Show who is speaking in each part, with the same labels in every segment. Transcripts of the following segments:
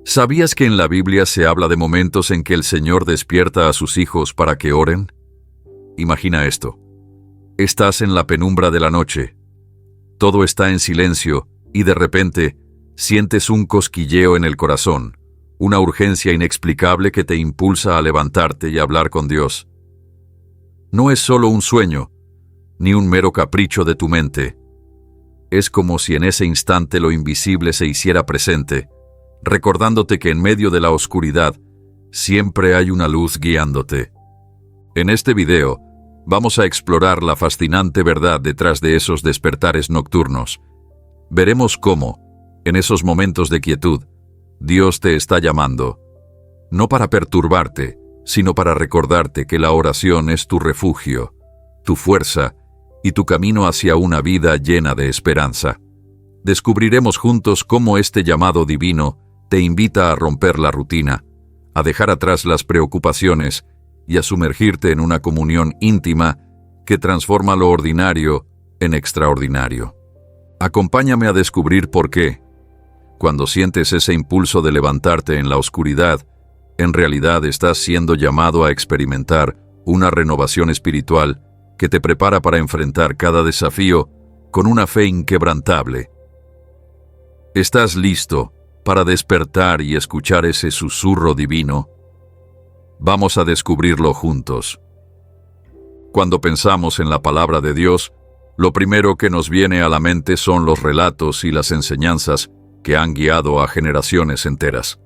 Speaker 1: ¿Sabías que en la Biblia se habla de momentos en que el Señor despierta a sus hijos para que oren? Imagina esto. Estás en la penumbra de la noche. Todo está en silencio y de repente sientes un cosquilleo en el corazón, una urgencia inexplicable que te impulsa a levantarte y hablar con Dios. No es solo un sueño, ni un mero capricho de tu mente. Es como si en ese instante lo invisible se hiciera presente, recordándote que en medio de la oscuridad siempre hay una luz guiándote. En este video vamos a explorar la fascinante verdad detrás de esos despertares nocturnos. Veremos cómo, en esos momentos de quietud, Dios te está llamando, no para perturbarte, sino para recordarte que la oración es tu refugio, tu fuerza y tu camino hacia una vida llena de esperanza. Descubriremos juntos cómo este llamado divino te invita a romper la rutina, a dejar atrás las preocupaciones y a sumergirte en una comunión íntima que transforma lo ordinario en extraordinario. Acompáñame a descubrir por qué, cuando sientes ese impulso de levantarte en la oscuridad, en realidad estás siendo llamado a experimentar una renovación espiritual que te prepara para enfrentar cada desafío con una fe inquebrantable. ¿Estás listo para despertar y escuchar ese susurro divino? Vamos a descubrirlo juntos. Cuando pensamos en la palabra de Dios, lo primero que nos viene a la mente son los relatos y las enseñanzas que han guiado a generaciones enteras.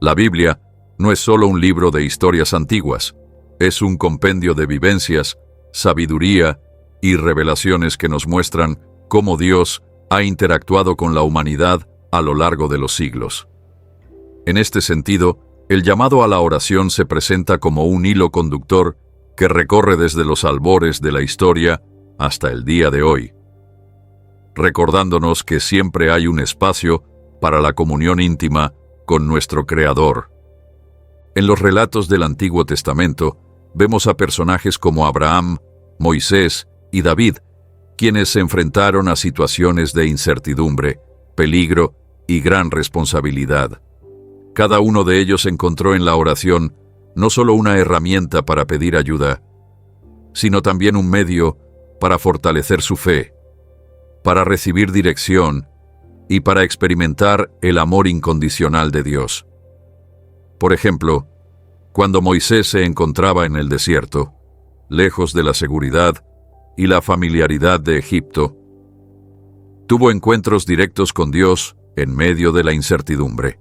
Speaker 1: La Biblia no es solo un libro de historias antiguas, es un compendio de vivencias, sabiduría y revelaciones que nos muestran cómo Dios ha interactuado con la humanidad a lo largo de los siglos. En este sentido, el llamado a la oración se presenta como un hilo conductor que recorre desde los albores de la historia hasta el día de hoy, recordándonos que siempre hay un espacio para la comunión íntima con nuestro Creador. En los relatos del Antiguo Testamento, vemos a personajes como Abraham, Moisés y David, quienes se enfrentaron a situaciones de incertidumbre, peligro y gran responsabilidad. Cada uno de ellos encontró en la oración no solo una herramienta para pedir ayuda, sino también un medio para fortalecer su fe, para recibir dirección y para experimentar el amor incondicional de Dios. Por ejemplo, cuando Moisés se encontraba en el desierto, lejos de la seguridad y la familiaridad de Egipto, tuvo encuentros directos con Dios en medio de la incertidumbre.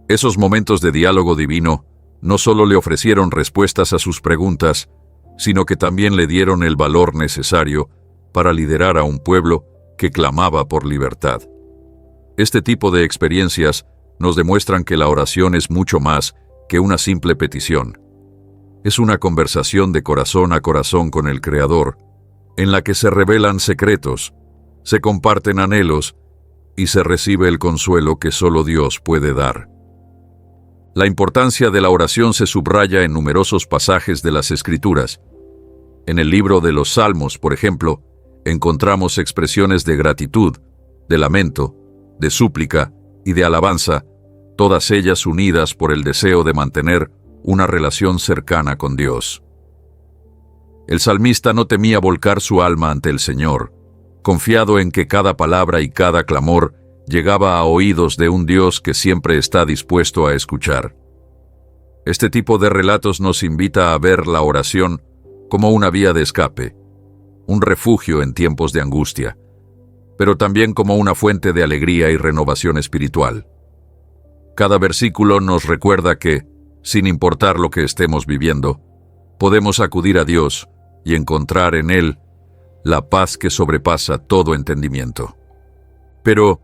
Speaker 1: Esos momentos de diálogo divino no solo le ofrecieron respuestas a sus preguntas, sino que también le dieron el valor necesario para liderar a un pueblo que clamaba por libertad. Este tipo de experiencias nos demuestran que la oración es mucho más que una simple petición. Es una conversación de corazón a corazón con el Creador, en la que se revelan secretos, se comparten anhelos y se recibe el consuelo que solo Dios puede dar. La importancia de la oración se subraya en numerosos pasajes de las Escrituras. En el libro de los Salmos, por ejemplo, encontramos expresiones de gratitud, de lamento, de súplica y de alabanza, todas ellas unidas por el deseo de mantener una relación cercana con Dios. El salmista no temía volcar su alma ante el Señor, confiado en que cada palabra y cada clamor llegaba a oídos de un Dios que siempre está dispuesto a escuchar. Este tipo de relatos nos invita a ver la oración como una vía de escape, un refugio en tiempos de angustia, pero también como una fuente de alegría y renovación espiritual. Cada versículo nos recuerda que, sin importar lo que estemos viviendo, podemos acudir a Dios y encontrar en Él la paz que sobrepasa todo entendimiento. Pero,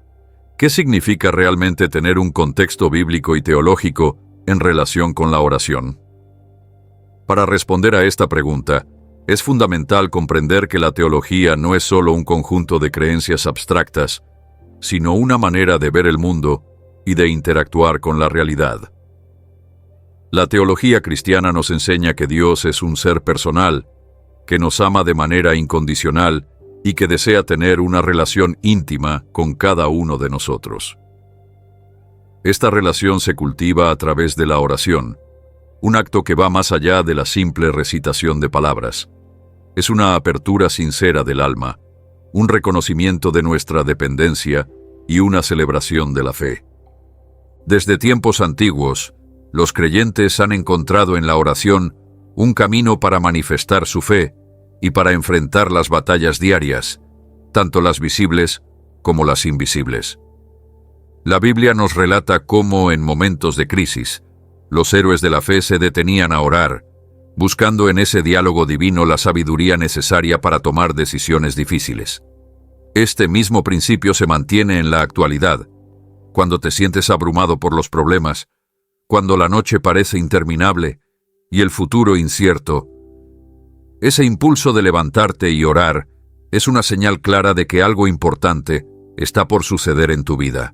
Speaker 1: ¿qué significa realmente tener un contexto bíblico y teológico en relación con la oración? Para responder a esta pregunta, es fundamental comprender que la teología no es solo un conjunto de creencias abstractas, sino una manera de ver el mundo y de interactuar con la realidad. La teología cristiana nos enseña que Dios es un ser personal, que nos ama de manera incondicional y que desea tener una relación íntima con cada uno de nosotros. Esta relación se cultiva a través de la oración, un acto que va más allá de la simple recitación de palabras. Es una apertura sincera del alma, un reconocimiento de nuestra dependencia y una celebración de la fe. Desde tiempos antiguos, los creyentes han encontrado en la oración un camino para manifestar su fe y para enfrentar las batallas diarias, tanto las visibles como las invisibles. La Biblia nos relata cómo, en momentos de crisis, los héroes de la fe se detenían a orar, buscando en ese diálogo divino la sabiduría necesaria para tomar decisiones difíciles. Este mismo principio se mantiene en la actualidad, cuando te sientes abrumado por los problemas, cuando la noche parece interminable y el futuro incierto. Ese impulso de levantarte y orar es una señal clara de que algo importante está por suceder en tu vida.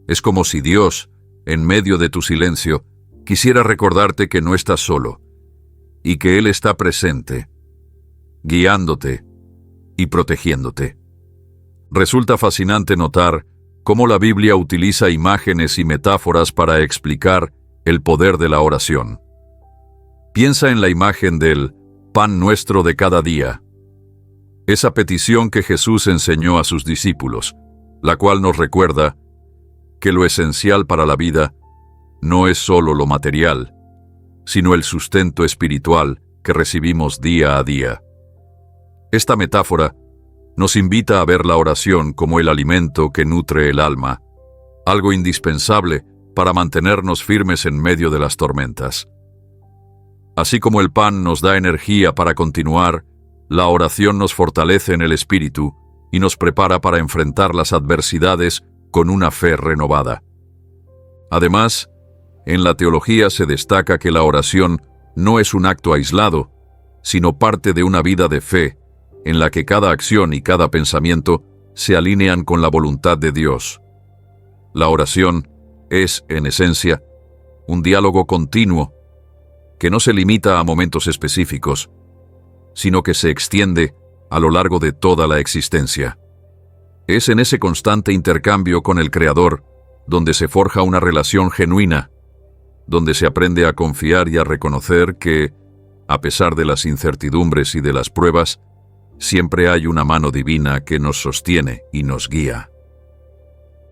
Speaker 1: Es como si Dios, en medio de tu silencio, quisiera recordarte que no estás solo y que Él está presente, guiándote y protegiéndote. Resulta fascinante notar cómo la Biblia utiliza imágenes y metáforas para explicar el poder de la oración. Piensa en la imagen del pan nuestro de cada día, esa petición que Jesús enseñó a sus discípulos, la cual nos recuerda que lo esencial para la vida no es solo lo material, sino el sustento espiritual que recibimos día a día. Esta metáfora nos invita a ver la oración como el alimento que nutre el alma, algo indispensable para mantenernos firmes en medio de las tormentas. Así como el pan nos da energía para continuar, la oración nos fortalece en el espíritu y nos prepara para enfrentar las adversidades con una fe renovada. Además, en la teología se destaca que la oración no es un acto aislado, sino parte de una vida de fe, en la que cada acción y cada pensamiento se alinean con la voluntad de Dios. La oración es, en esencia, un diálogo continuo que no se limita a momentos específicos, sino que se extiende a lo largo de toda la existencia. Es en ese constante intercambio con el Creador donde se forja una relación genuina, donde se aprende a confiar y a reconocer que, a pesar de las incertidumbres y de las pruebas, siempre hay una mano divina que nos sostiene y nos guía.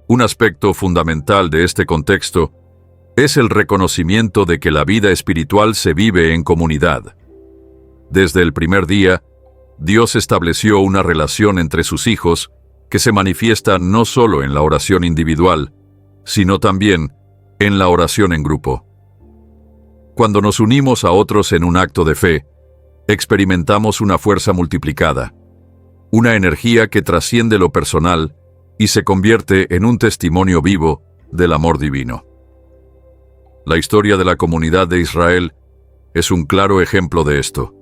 Speaker 1: Un aspecto fundamental de este contexto es el reconocimiento de que la vida espiritual se vive en comunidad. Desde el primer día, Dios estableció una relación entre sus hijos que se manifiesta no solo en la oración individual, sino también en la oración en grupo. Cuando nos unimos a otros en un acto de fe, experimentamos una fuerza multiplicada, una energía que trasciende lo personal y se convierte en un testimonio vivo del amor divino. La historia de la comunidad de Israel es un claro ejemplo de esto.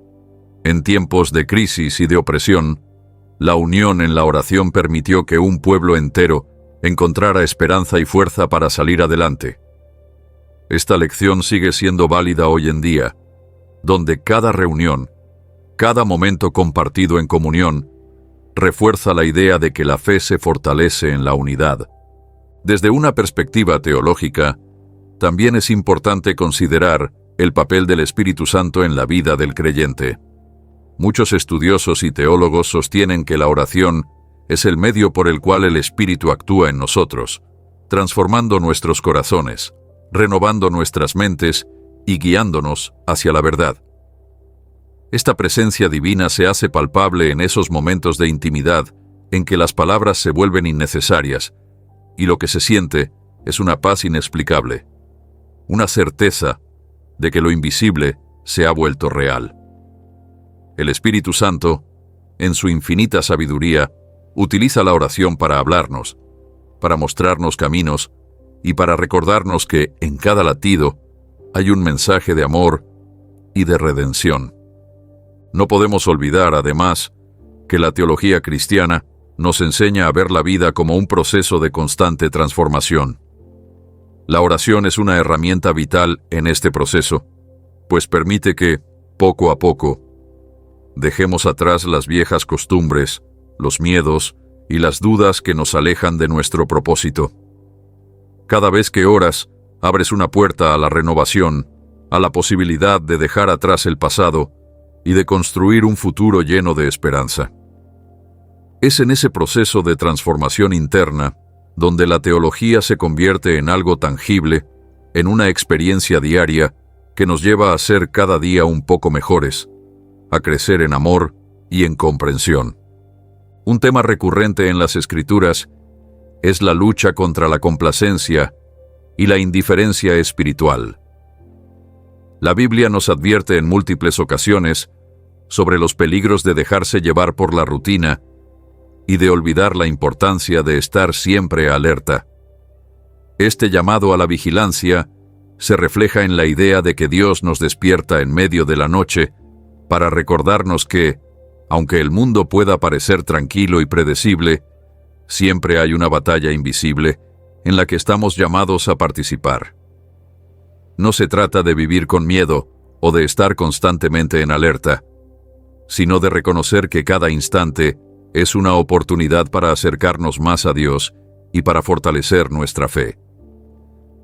Speaker 1: En tiempos de crisis y de opresión, la unión en la oración permitió que un pueblo entero encontrara esperanza y fuerza para salir adelante. Esta lección sigue siendo válida hoy en día, donde cada reunión, cada momento compartido en comunión, refuerza la idea de que la fe se fortalece en la unidad. Desde una perspectiva teológica, también es importante considerar el papel del Espíritu Santo en la vida del creyente. Muchos estudiosos y teólogos sostienen que la oración es el medio por el cual el Espíritu actúa en nosotros, transformando nuestros corazones, renovando nuestras mentes y guiándonos hacia la verdad. Esta presencia divina se hace palpable en esos momentos de intimidad en que las palabras se vuelven innecesarias y lo que se siente es una paz inexplicable, una certeza de que lo invisible se ha vuelto real. El Espíritu Santo, en su infinita sabiduría, utiliza la oración para hablarnos, para mostrarnos caminos y para recordarnos que en cada latido hay un mensaje de amor y de redención. No podemos olvidar, además, que la teología cristiana nos enseña a ver la vida como un proceso de constante transformación. La oración es una herramienta vital en este proceso, pues permite que, poco a poco, dejemos atrás las viejas costumbres, los miedos y las dudas que nos alejan de nuestro propósito. Cada vez que oras, abres una puerta a la renovación, a la posibilidad de dejar atrás el pasado y de construir un futuro lleno de esperanza. Es en ese proceso de transformación interna donde la teología se convierte en algo tangible, en una experiencia diaria que nos lleva a ser cada día un poco mejores, a crecer en amor y en comprensión. Un tema recurrente en las Escrituras es la lucha contra la complacencia y la indiferencia espiritual. La Biblia nos advierte en múltiples ocasiones sobre los peligros de dejarse llevar por la rutina y de olvidar la importancia de estar siempre alerta. Este llamado a la vigilancia se refleja en la idea de que Dios nos despierta en medio de la noche para recordarnos que, aunque el mundo pueda parecer tranquilo y predecible, siempre hay una batalla invisible en la que estamos llamados a participar. No se trata de vivir con miedo o de estar constantemente en alerta, sino de reconocer que cada instante es una oportunidad para acercarnos más a Dios y para fortalecer nuestra fe.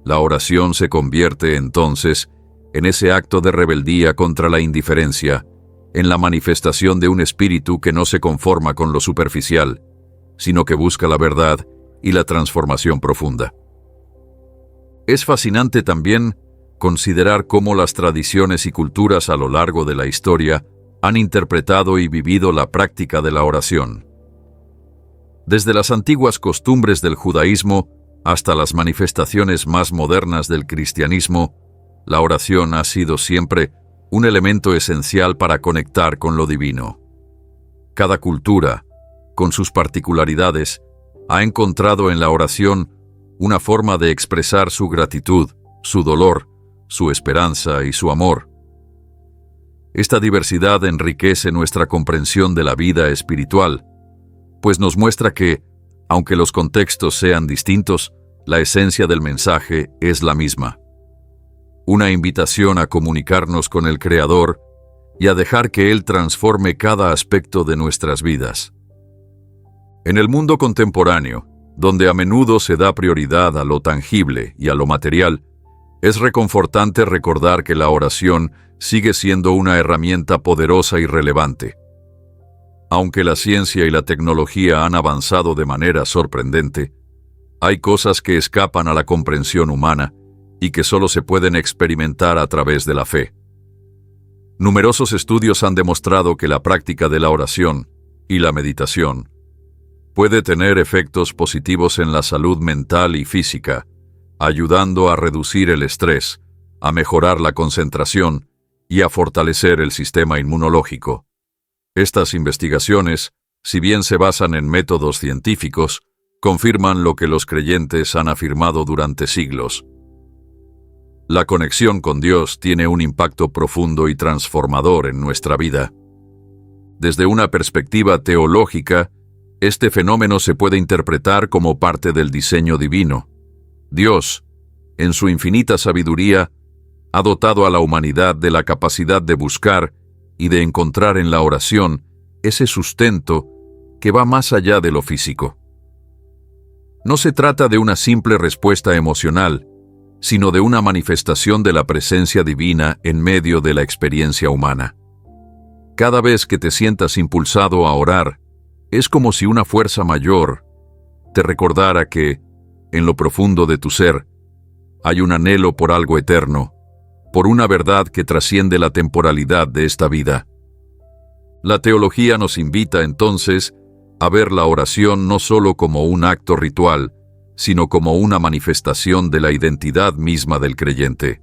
Speaker 1: La oración se convierte, entonces, en ese acto de rebeldía contra la indiferencia, en la manifestación de un espíritu que no se conforma con lo superficial, sino que busca la verdad y la transformación profunda. Es fascinante también considerar cómo las tradiciones y culturas a lo largo de la historia han interpretado y vivido la práctica de la oración. Desde las antiguas costumbres del judaísmo hasta las manifestaciones más modernas del cristianismo, la oración ha sido siempre un elemento esencial para conectar con lo divino. Cada cultura, con sus particularidades, ha encontrado en la oración una forma de expresar su gratitud, su dolor, su esperanza y su amor. Esta diversidad enriquece nuestra comprensión de la vida espiritual, pues nos muestra que, aunque los contextos sean distintos, la esencia del mensaje es la misma. Una invitación a comunicarnos con el Creador y a dejar que Él transforme cada aspecto de nuestras vidas. En el mundo contemporáneo, donde a menudo se da prioridad a lo tangible y a lo material, es reconfortante recordar que la oración sigue siendo una herramienta poderosa y relevante. Aunque la ciencia y la tecnología han avanzado de manera sorprendente, hay cosas que escapan a la comprensión humana y que solo se pueden experimentar a través de la fe. Numerosos estudios han demostrado que la práctica de la oración y la meditación puede tener efectos positivos en la salud mental y física, ayudando a reducir el estrés, a mejorar la concentración y a fortalecer el sistema inmunológico. Estas investigaciones, si bien se basan en métodos científicos, confirman lo que los creyentes han afirmado durante siglos. La conexión con Dios tiene un impacto profundo y transformador en nuestra vida. Desde una perspectiva teológica, este fenómeno se puede interpretar como parte del diseño divino. Dios, en su infinita sabiduría, ha dotado a la humanidad de la capacidad de buscar y de encontrar en la oración ese sustento que va más allá de lo físico. No se trata de una simple respuesta emocional, sino de una manifestación de la presencia divina en medio de la experiencia humana. Cada vez que te sientas impulsado a orar, es como si una fuerza mayor te recordara que, en lo profundo de tu ser, hay un anhelo por algo eterno, por una verdad que trasciende la temporalidad de esta vida. La teología nos invita entonces a ver la oración no solo como un acto ritual, sino como una manifestación de la identidad misma del creyente.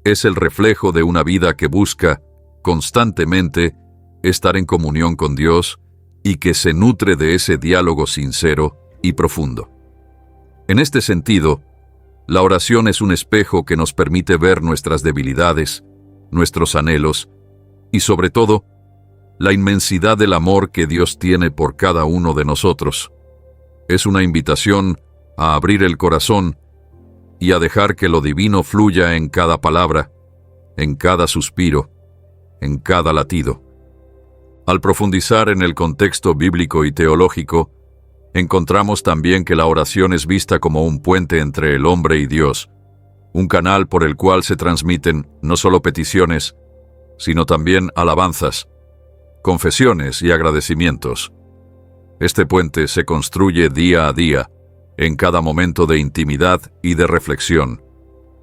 Speaker 1: Es el reflejo de una vida que busca, constantemente, estar en comunión con Dios y que se nutre de ese diálogo sincero y profundo. En este sentido, la oración es un espejo que nos permite ver nuestras debilidades, nuestros anhelos y, sobre todo, la inmensidad del amor que Dios tiene por cada uno de nosotros. Es una invitación a abrir el corazón y a dejar que lo divino fluya en cada palabra, en cada suspiro, en cada latido. Al profundizar en el contexto bíblico y teológico, encontramos también que la oración es vista como un puente entre el hombre y Dios, un canal por el cual se transmiten no solo peticiones, sino también alabanzas, confesiones y agradecimientos. Este puente se construye día a día, en cada momento de intimidad y de reflexión,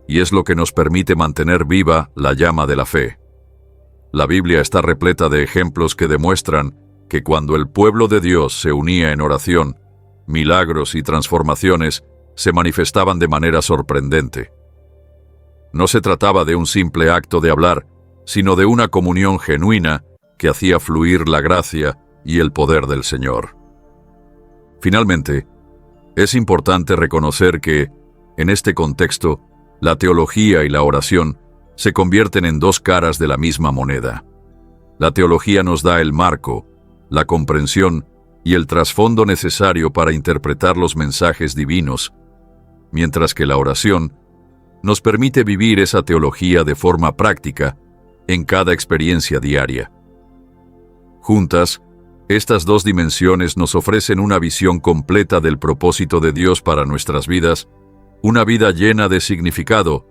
Speaker 1: y es lo que nos permite mantener viva la llama de la fe. La Biblia está repleta de ejemplos que demuestran que cuando el pueblo de Dios se unía en oración, milagros y transformaciones se manifestaban de manera sorprendente. No se trataba de un simple acto de hablar, sino de una comunión genuina que hacía fluir la gracia y el poder del Señor. Finalmente, es importante reconocer que, en este contexto, la teología y la oración se convierten en dos caras de la misma moneda. La teología nos da el marco, la comprensión y el trasfondo necesario para interpretar los mensajes divinos, mientras que la oración nos permite vivir esa teología de forma práctica en cada experiencia diaria. Juntas, estas dos dimensiones nos ofrecen una visión completa del propósito de Dios para nuestras vidas, una vida llena de significado,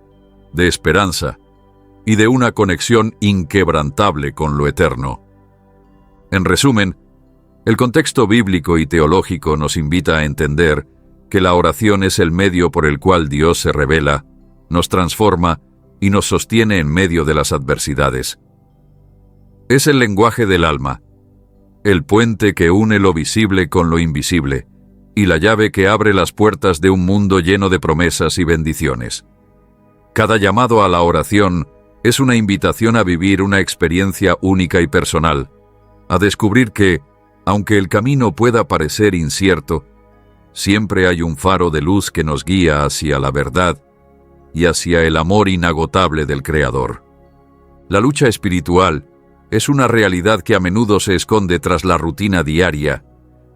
Speaker 1: de esperanza y de una conexión inquebrantable con lo eterno. En resumen, el contexto bíblico y teológico nos invita a entender que la oración es el medio por el cual Dios se revela, nos transforma y nos sostiene en medio de las adversidades. Es el lenguaje del alma, el puente que une lo visible con lo invisible, y la llave que abre las puertas de un mundo lleno de promesas y bendiciones. Cada llamado a la oración es una invitación a vivir una experiencia única y personal, a descubrir que, aunque el camino pueda parecer incierto, siempre hay un faro de luz que nos guía hacia la verdad y hacia el amor inagotable del Creador. La lucha espiritual es una realidad que a menudo se esconde tras la rutina diaria,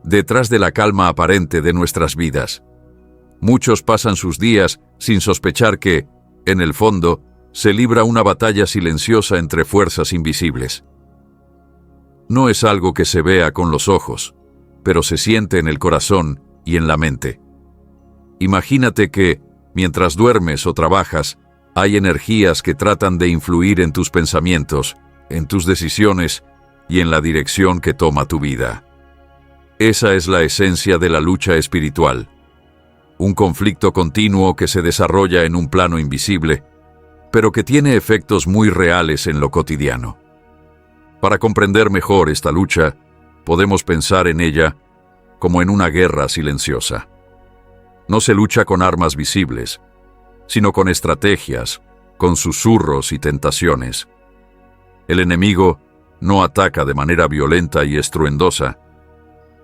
Speaker 1: detrás de la calma aparente de nuestras vidas. Muchos pasan sus días sin sospechar que, en el fondo, se libra una batalla silenciosa entre fuerzas invisibles. No es algo que se vea con los ojos, pero se siente en el corazón y en la mente. Imagínate que, mientras duermes o trabajas, hay energías que tratan de influir en tus pensamientos, en tus decisiones y en la dirección que toma tu vida. Esa es la esencia de la lucha espiritual. Un conflicto continuo que se desarrolla en un plano invisible, pero que tiene efectos muy reales en lo cotidiano. Para comprender mejor esta lucha, podemos pensar en ella como en una guerra silenciosa. No se lucha con armas visibles, sino con estrategias, con susurros y tentaciones. El enemigo no ataca de manera violenta y estruendosa,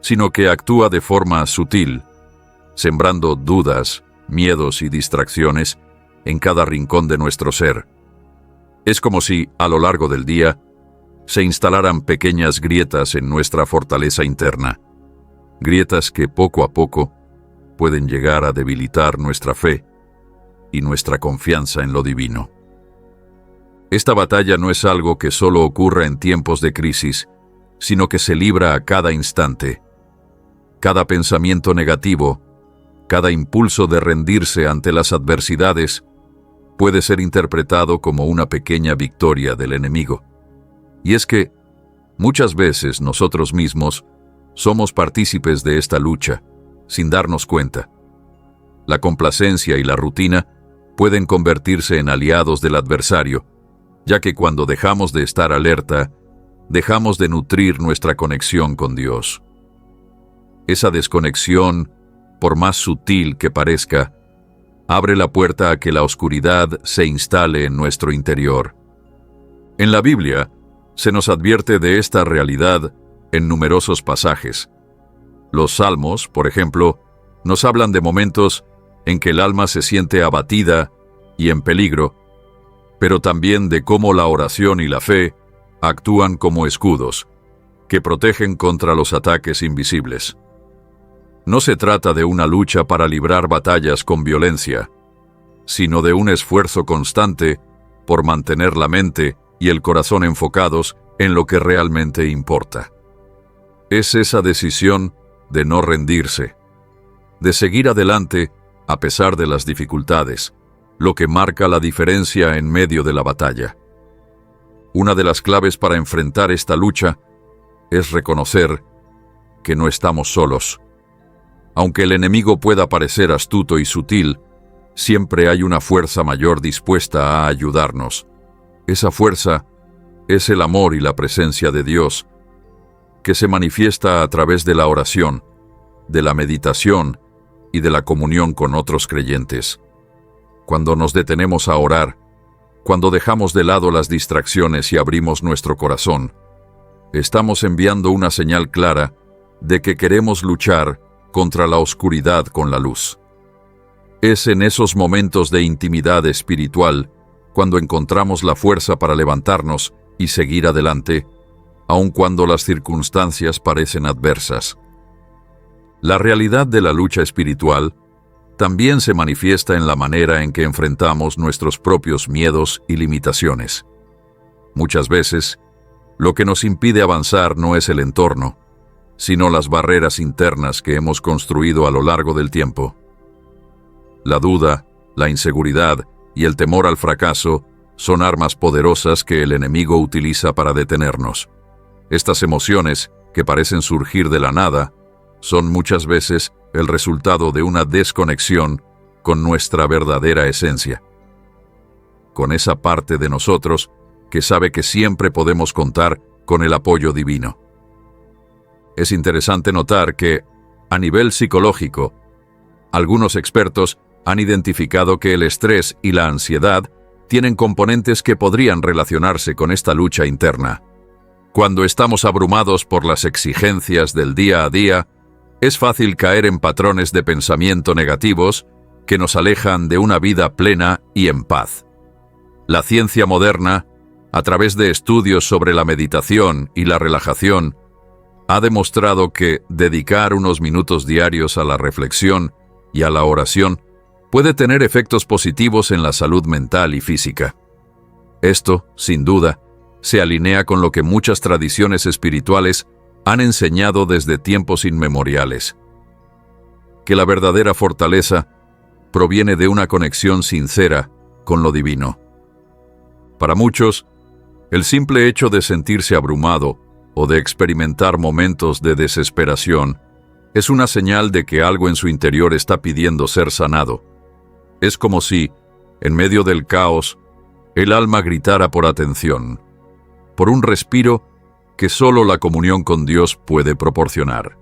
Speaker 1: sino que actúa de forma sutil, sembrando dudas, miedos y distracciones en cada rincón de nuestro ser. Es como si, a lo largo del día, se instalaran pequeñas grietas en nuestra fortaleza interna, grietas que poco a poco pueden llegar a debilitar nuestra fe y nuestra confianza en lo divino. Esta batalla no es algo que solo ocurra en tiempos de crisis, sino que se libra a cada instante. Cada pensamiento negativo, cada impulso de rendirse ante las adversidades, puede ser interpretado como una pequeña victoria del enemigo. Y es que, muchas veces nosotros mismos somos partícipes de esta lucha, sin darnos cuenta. La complacencia y la rutina pueden convertirse en aliados del adversario, ya que cuando dejamos de estar alerta, dejamos de nutrir nuestra conexión con Dios. Esa desconexión, por más sutil que parezca, abre la puerta a que la oscuridad se instale en nuestro interior. En la Biblia, se nos advierte de esta realidad en numerosos pasajes. Los Salmos, por ejemplo, nos hablan de momentos en que el alma se siente abatida y en peligro, pero también de cómo la oración y la fe actúan como escudos, que protegen contra los ataques invisibles. No se trata de una lucha para librar batallas con violencia, sino de un esfuerzo constante por mantener la mente y el corazón enfocados en lo que realmente importa. Es esa decisión de no rendirse, de seguir adelante a pesar de las dificultades, lo que marca la diferencia en medio de la batalla. Una de las claves para enfrentar esta lucha es reconocer que no estamos solos. Aunque el enemigo pueda parecer astuto y sutil, siempre hay una fuerza mayor dispuesta a ayudarnos. Esa fuerza es el amor y la presencia de Dios, que se manifiesta a través de la oración, de la meditación y de la comunión con otros creyentes. Cuando nos detenemos a orar, cuando dejamos de lado las distracciones y abrimos nuestro corazón, estamos enviando una señal clara de que queremos luchar contra la oscuridad con la luz. Es en esos momentos de intimidad espiritual cuando encontramos la fuerza para levantarnos y seguir adelante, aun cuando las circunstancias parecen adversas. La realidad de la lucha espiritual también se manifiesta en la manera en que enfrentamos nuestros propios miedos y limitaciones. Muchas veces, lo que nos impide avanzar no es el entorno, sino las barreras internas que hemos construido a lo largo del tiempo. La duda, la inseguridad y el temor al fracaso son armas poderosas que el enemigo utiliza para detenernos. Estas emociones, que parecen surgir de la nada, son muchas veces el resultado de una desconexión con nuestra verdadera esencia, con esa parte de nosotros que sabe que siempre podemos contar con el apoyo divino. Es interesante notar que, a nivel psicológico, algunos expertos han identificado que el estrés y la ansiedad tienen componentes que podrían relacionarse con esta lucha interna. Cuando estamos abrumados por las exigencias del día a día, es fácil caer en patrones de pensamiento negativos que nos alejan de una vida plena y en paz. La ciencia moderna, a través de estudios sobre la meditación y la relajación, ha demostrado que dedicar unos minutos diarios a la reflexión y a la oración puede tener efectos positivos en la salud mental y física. Esto, sin duda, se alinea con lo que muchas tradiciones espirituales han enseñado desde tiempos inmemoriales: que la verdadera fortaleza proviene de una conexión sincera con lo divino. Para muchos, el simple hecho de sentirse abrumado o de experimentar momentos de desesperación es una señal de que algo en su interior está pidiendo ser sanado. Es como si, en medio del caos, el alma gritara por atención, por un respiro que solo la comunión con Dios puede proporcionar.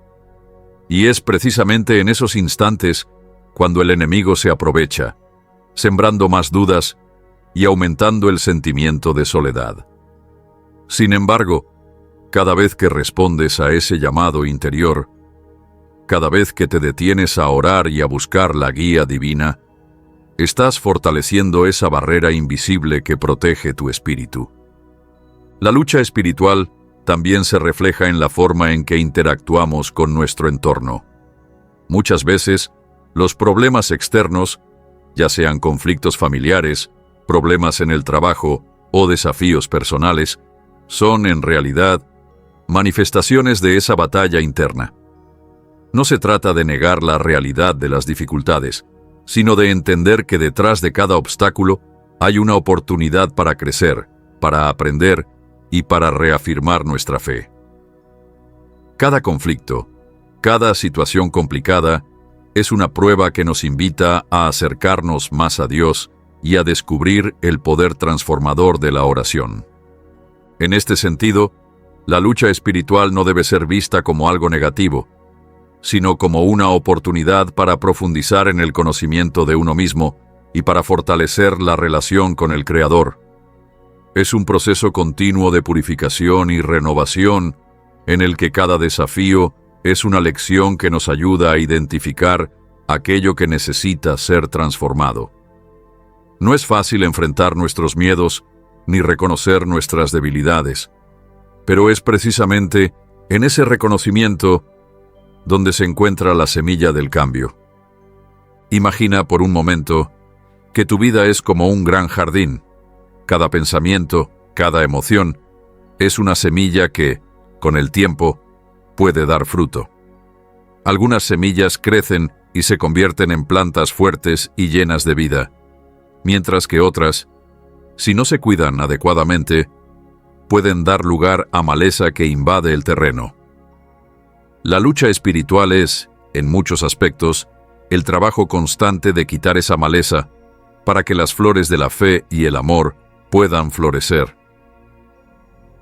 Speaker 1: Y es precisamente en esos instantes cuando el enemigo se aprovecha, sembrando más dudas y aumentando el sentimiento de soledad. Sin embargo, cada vez que respondes a ese llamado interior, cada vez que te detienes a orar y a buscar la guía divina, estás fortaleciendo esa barrera invisible que protege tu espíritu. La lucha espiritual también se refleja en la forma en que interactuamos con nuestro entorno. Muchas veces, los problemas externos, ya sean conflictos familiares, problemas en el trabajo o desafíos personales, son en realidad manifestaciones de esa batalla interna. No se trata de negar la realidad de las dificultades, sino de entender que detrás de cada obstáculo hay una oportunidad para crecer, para aprender y para reafirmar nuestra fe. Cada conflicto, cada situación complicada, es una prueba que nos invita a acercarnos más a Dios y a descubrir el poder transformador de la oración. En este sentido, la lucha espiritual no debe ser vista como algo negativo, sino como una oportunidad para profundizar en el conocimiento de uno mismo y para fortalecer la relación con el Creador. Es un proceso continuo de purificación y renovación en el que cada desafío es una lección que nos ayuda a identificar aquello que necesita ser transformado. No es fácil enfrentar nuestros miedos ni reconocer nuestras debilidades, pero es precisamente en ese reconocimiento donde se encuentra la semilla del cambio. Imagina por un momento que tu vida es como un gran jardín. Cada pensamiento, cada emoción, es una semilla que, con el tiempo, puede dar fruto. Algunas semillas crecen y se convierten en plantas fuertes y llenas de vida, mientras que otras, si no se cuidan adecuadamente, pueden dar lugar a maleza que invade el terreno. La lucha espiritual es, en muchos aspectos, el trabajo constante de quitar esa maleza para que las flores de la fe y el amor puedan florecer.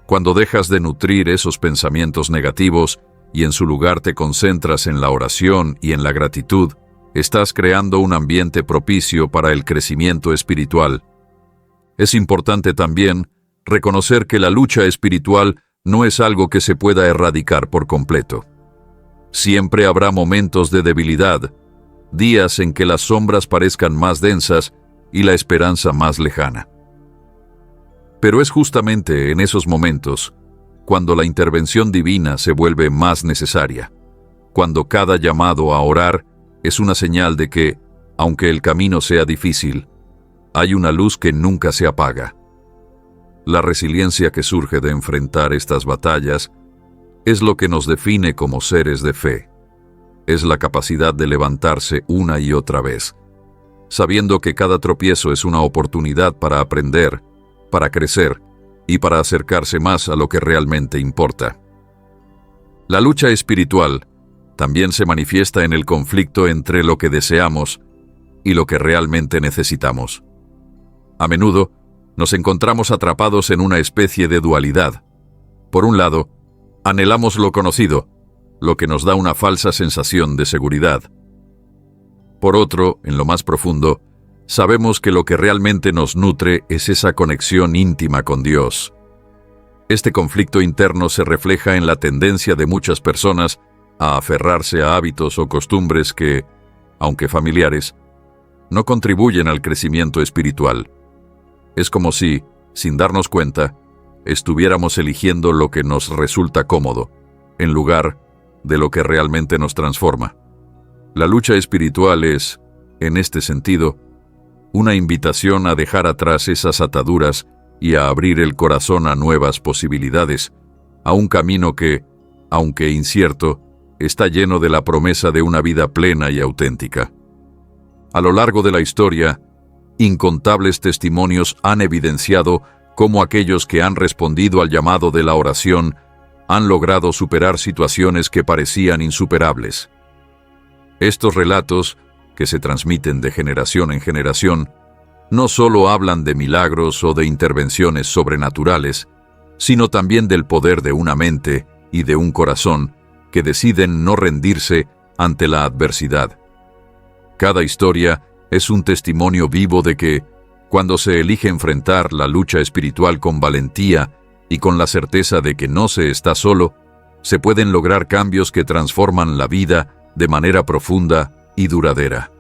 Speaker 1: Cuando dejas de nutrir esos pensamientos negativos y en su lugar te concentras en la oración y en la gratitud, estás creando un ambiente propicio para el crecimiento espiritual. Es importante también reconocer que la lucha espiritual no es algo que se pueda erradicar por completo. Siempre habrá momentos de debilidad, días en que las sombras parezcan más densas y la esperanza más lejana. Pero es justamente en esos momentos cuando la intervención divina se vuelve más necesaria, cuando cada llamado a orar es una señal de que, aunque el camino sea difícil, hay una luz que nunca se apaga. La resiliencia que surge de enfrentar estas batallas es lo que nos define como seres de fe. Es la capacidad de levantarse una y otra vez, sabiendo que cada tropiezo es una oportunidad para aprender, para crecer y para acercarse más a lo que realmente importa. La lucha espiritual también se manifiesta en el conflicto entre lo que deseamos y lo que realmente necesitamos. A menudo, nos encontramos atrapados en una especie de dualidad. Por un lado, anhelamos lo conocido, lo que nos da una falsa sensación de seguridad. Por otro, en lo más profundo, sabemos que lo que realmente nos nutre es esa conexión íntima con Dios. Este conflicto interno se refleja en la tendencia de muchas personas a aferrarse a hábitos o costumbres que, aunque familiares, no contribuyen al crecimiento espiritual. Es como si, sin darnos cuenta, estuviéramos eligiendo lo que nos resulta cómodo, en lugar de lo que realmente nos transforma. La lucha espiritual es, en este sentido, una invitación a dejar atrás esas ataduras y a abrir el corazón a nuevas posibilidades, a un camino que, aunque incierto, está lleno de la promesa de una vida plena y auténtica. A lo largo de la historia, incontables testimonios han evidenciado cómo aquellos que han respondido al llamado de la oración han logrado superar situaciones que parecían insuperables. Estos relatos, que se transmiten de generación en generación, no solo hablan de milagros o de intervenciones sobrenaturales, sino también del poder de una mente y de un corazón que deciden no rendirse ante la adversidad. Cada historia es un testimonio vivo de que, cuando se elige enfrentar la lucha espiritual con valentía y con la certeza de que no se está solo, se pueden lograr cambios que transforman la vida de manera profunda y duradera.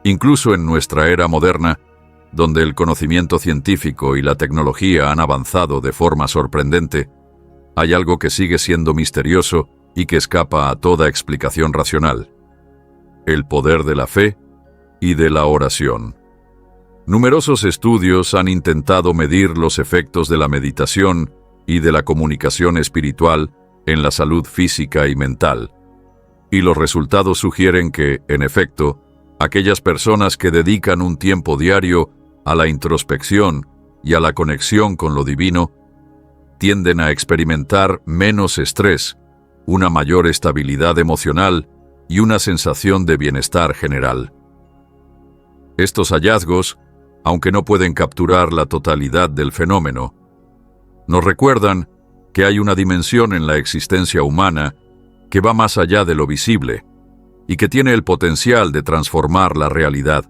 Speaker 1: Incluso en nuestra era moderna, donde el conocimiento científico y la tecnología han avanzado de forma sorprendente, hay algo que sigue siendo misterioso y que escapa a toda explicación racional: el poder de la fe y de la oración. Numerosos estudios han intentado medir los efectos de la meditación y de la comunicación espiritual en la salud física y mental, y los resultados sugieren que, en efecto, aquellas personas que dedican un tiempo diario a la introspección y a la conexión con lo divino tienden a experimentar menos estrés, una mayor estabilidad emocional y una sensación de bienestar general. Estos hallazgos, aunque no pueden capturar la totalidad del fenómeno, nos recuerdan que hay una dimensión en la existencia humana que va más allá de lo visible y que tiene el potencial de transformar la realidad.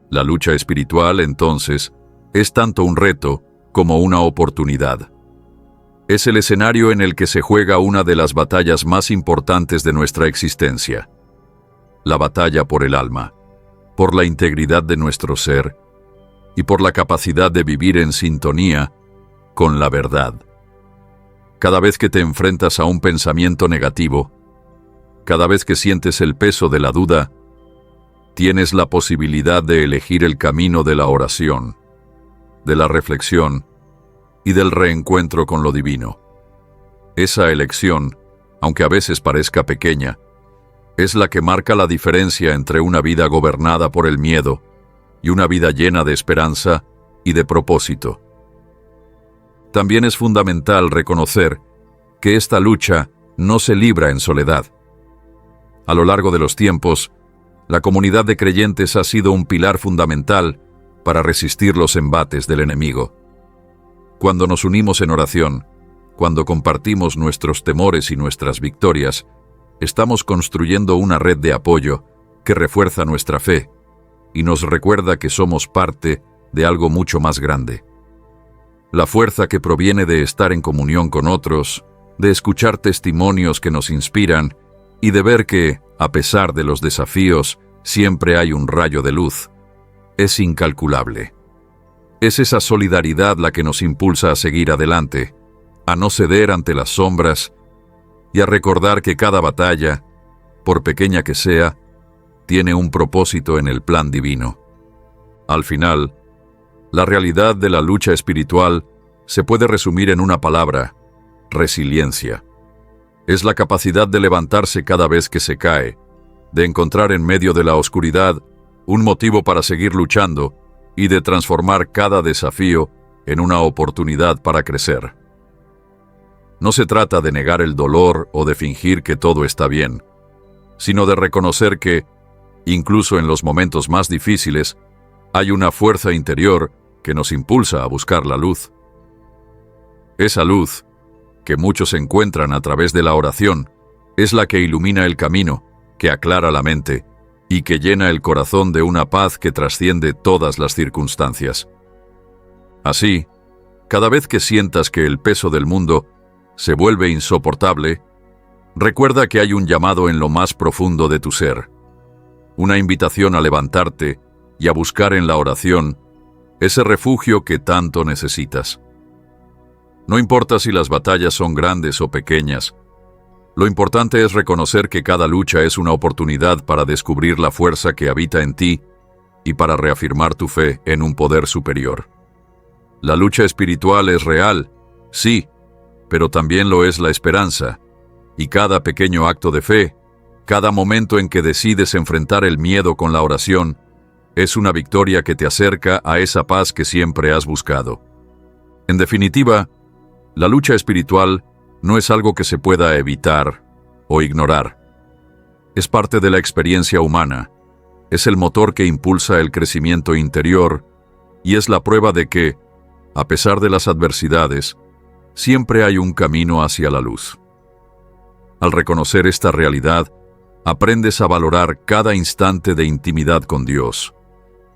Speaker 1: La lucha espiritual, entonces, es tanto un reto como una oportunidad. Es el escenario en el que se juega una de las batallas más importantes de nuestra existencia: la batalla por el alma, por la integridad de nuestro ser y por la capacidad de vivir en sintonía con la verdad. Cada vez que te enfrentas a un pensamiento negativo, cada vez que sientes el peso de la duda, tienes la posibilidad de elegir el camino de la oración, de la reflexión y del reencuentro con lo divino. Esa elección, aunque a veces parezca pequeña, Es la que marca la diferencia entre una vida gobernada por el miedo y una vida llena de esperanza y de propósito. También es fundamental reconocer que esta lucha no se libra en soledad. A lo largo de los tiempos, la comunidad de creyentes ha sido un pilar fundamental para resistir los embates del enemigo. Cuando nos unimos en oración, cuando compartimos nuestros temores y nuestras victorias, estamos construyendo una red de apoyo que refuerza nuestra fe y nos recuerda que somos parte de algo mucho más grande. La fuerza que proviene de estar en comunión con otros, de escuchar testimonios que nos inspiran y de ver que, a pesar de los desafíos, siempre hay un rayo de luz, es incalculable. Es esa solidaridad la que nos impulsa a seguir adelante, a no ceder ante las sombras y a recordar que cada batalla, por pequeña que sea, tiene un propósito en el plan divino. Al final, la realidad de la lucha espiritual se puede resumir en una palabra: resiliencia. Es la capacidad de levantarse cada vez que se cae, de encontrar en medio de la oscuridad un motivo para seguir luchando y de transformar cada desafío en una oportunidad para crecer. No se trata de negar el dolor o de fingir que todo está bien, sino de reconocer que, incluso en los momentos más difíciles, hay una fuerza interior que nos impulsa a buscar la luz. Esa luz, que muchos encuentran a través de la oración, es la que ilumina el camino, que aclara la mente y que llena el corazón de una paz que trasciende todas las circunstancias. Así, cada vez que sientas que el peso del mundo se vuelve insoportable, recuerda que hay un llamado en lo más profundo de tu ser, una invitación a levantarte y a buscar en la oración ese refugio que tanto necesitas. No importa si las batallas son grandes o pequeñas, lo importante es reconocer que cada lucha es una oportunidad para descubrir la fuerza que habita en ti y para reafirmar tu fe en un poder superior. La lucha espiritual es real, sí, pero también lo es la esperanza, y cada pequeño acto de fe, cada momento en que decides enfrentar el miedo con la oración, es una victoria que te acerca a esa paz que siempre has buscado. En definitiva, la lucha espiritual no es algo que se pueda evitar o ignorar. Es parte de la experiencia humana, es el motor que impulsa el crecimiento interior y es la prueba de que, a pesar de las adversidades, siempre hay un camino hacia la luz. Al reconocer esta realidad, aprendes a valorar cada instante de intimidad con Dios,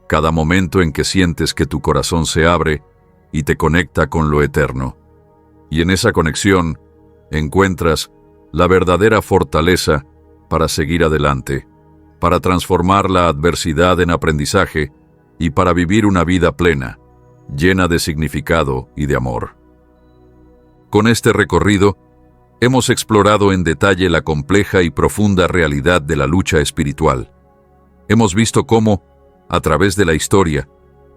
Speaker 1: cada momento en que sientes que tu corazón se abre y te conecta con lo eterno. Y en esa conexión encuentras la verdadera fortaleza para seguir adelante, para transformar la adversidad en aprendizaje y para vivir una vida plena, llena de significado y de amor. Con este recorrido, hemos explorado en detalle la compleja y profunda realidad de la lucha espiritual. Hemos visto cómo, a través de la historia,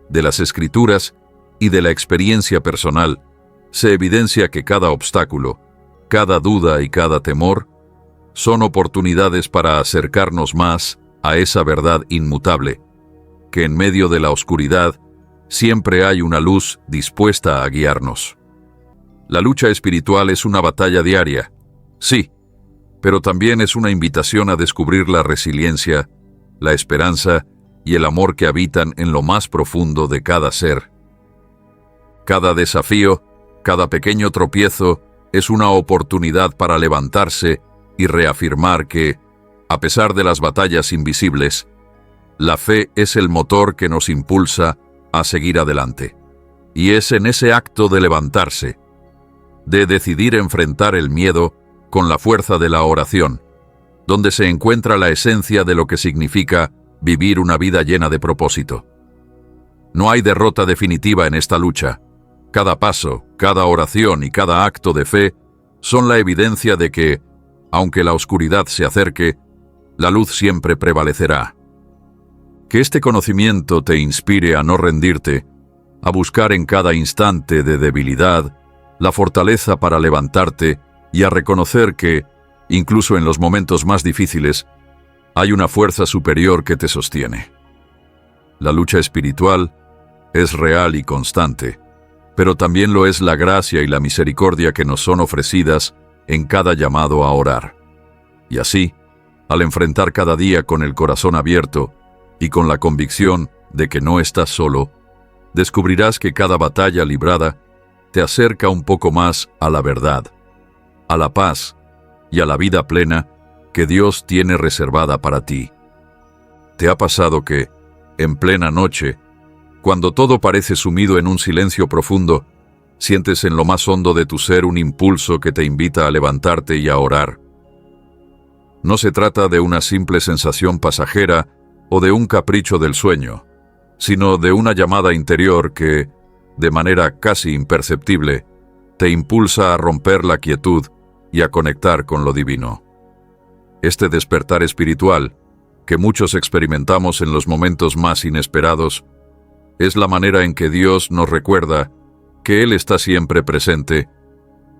Speaker 1: de las escrituras y de la experiencia personal, se evidencia que cada obstáculo, cada duda y cada temor son oportunidades para acercarnos más a esa verdad inmutable, que en medio de la oscuridad siempre hay una luz dispuesta a guiarnos. La lucha espiritual es una batalla diaria, sí, pero también es una invitación a descubrir la resiliencia, la esperanza y el amor que habitan en lo más profundo de cada ser. Cada desafío, cada pequeño tropiezo es una oportunidad para levantarse y reafirmar que, a pesar de las batallas invisibles, la fe es el motor que nos impulsa a seguir adelante. Y es en ese acto de levantarse, de decidir enfrentar el miedo con la fuerza de la oración, donde se encuentra la esencia de lo que significa vivir una vida llena de propósito. No hay derrota definitiva en esta lucha. Cada paso, cada oración y cada acto de fe son la evidencia de que, aunque la oscuridad se acerque, la luz siempre prevalecerá. Que este conocimiento te inspire a no rendirte, a buscar en cada instante de debilidad la fortaleza para levantarte y a reconocer que, incluso en los momentos más difíciles, Hay una fuerza superior que te sostiene. La lucha espiritual es real y constante, pero también lo es la gracia y la misericordia que nos son ofrecidas en cada llamado a orar. Y así, al enfrentar cada día con el corazón abierto y con la convicción de que no estás solo, descubrirás que cada batalla librada te acerca un poco más a la verdad, a la paz y a la vida plena que Dios tiene reservada para ti. ¿Te ha pasado que, en plena noche, cuando todo parece sumido en un silencio profundo, sientes en lo más hondo de tu ser un impulso que te invita a levantarte y a orar? No se trata de una simple sensación pasajera o de un capricho del sueño, sino de una llamada interior que, de manera casi imperceptible, te impulsa a romper la quietud y a conectar con lo divino. Este despertar espiritual, que muchos experimentamos en los momentos más inesperados, es la manera en que Dios nos recuerda que Él está siempre presente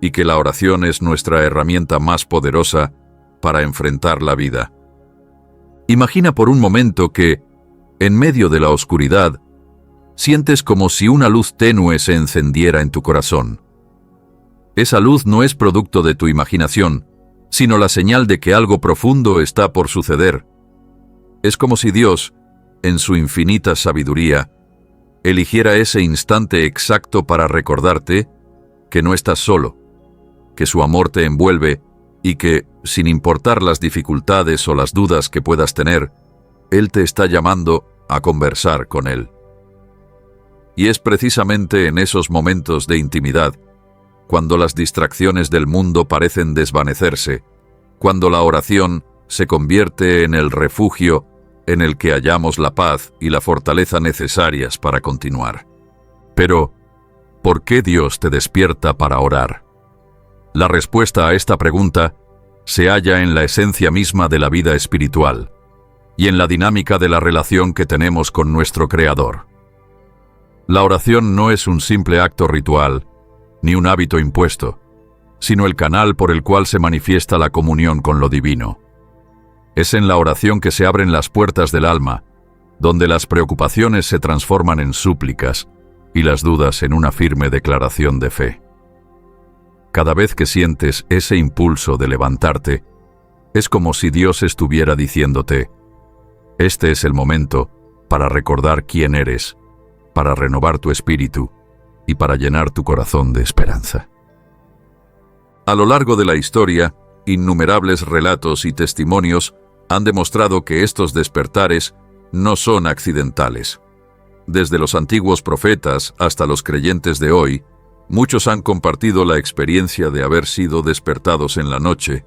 Speaker 1: y que la oración es nuestra herramienta más poderosa para enfrentar la vida. Imagina por un momento que, en medio de la oscuridad, sientes como si una luz tenue se encendiera en tu corazón. Esa luz no es producto de tu imaginación, sino la señal de que algo profundo está por suceder. Es como si Dios, en su infinita sabiduría, eligiera ese instante exacto para recordarte que no estás solo, que su amor te envuelve y que, sin importar las dificultades o las dudas que puedas tener, Él te está llamando a conversar con Él. Y es precisamente en esos momentos de intimidad, cuando las distracciones del mundo parecen desvanecerse, cuando la oración se convierte en el refugio en el que hallamos la paz y la fortaleza necesarias para continuar. Pero, ¿por qué Dios te despierta para orar? La respuesta a esta pregunta se halla en la esencia misma de la vida espiritual y en la dinámica de la relación que tenemos con nuestro Creador. La oración no es un simple acto ritual, ni un hábito impuesto, sino el canal por el cual se manifiesta la comunión con lo divino. Es en la oración que se abren las puertas del alma, donde las preocupaciones se transforman en súplicas y las dudas en una firme declaración de fe. Cada vez que sientes ese impulso de levantarte, es como si Dios estuviera diciéndote: este es el momento para recordar quién eres, para renovar tu espíritu y para llenar tu corazón de esperanza. A lo largo de la historia, innumerables relatos y testimonios han demostrado que estos despertares no son accidentales. Desde los antiguos profetas hasta los creyentes de hoy, muchos han compartido la experiencia de haber sido despertados en la noche,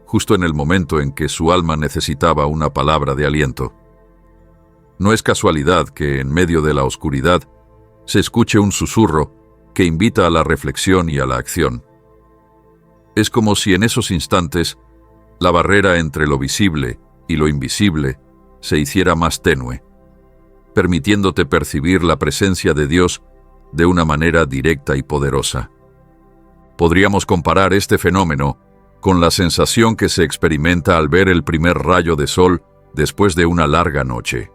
Speaker 1: justo en el momento en que su alma necesitaba una palabra de aliento. No es casualidad que en medio de la oscuridad se escuche un susurro que invita a la reflexión y a la acción. Es como si en esos instantes la barrera entre lo visible y lo invisible se hiciera más tenue, permitiéndote percibir la presencia de Dios de una manera directa y poderosa. Podríamos comparar este fenómeno con la sensación que se experimenta al ver el primer rayo de sol después de una larga noche.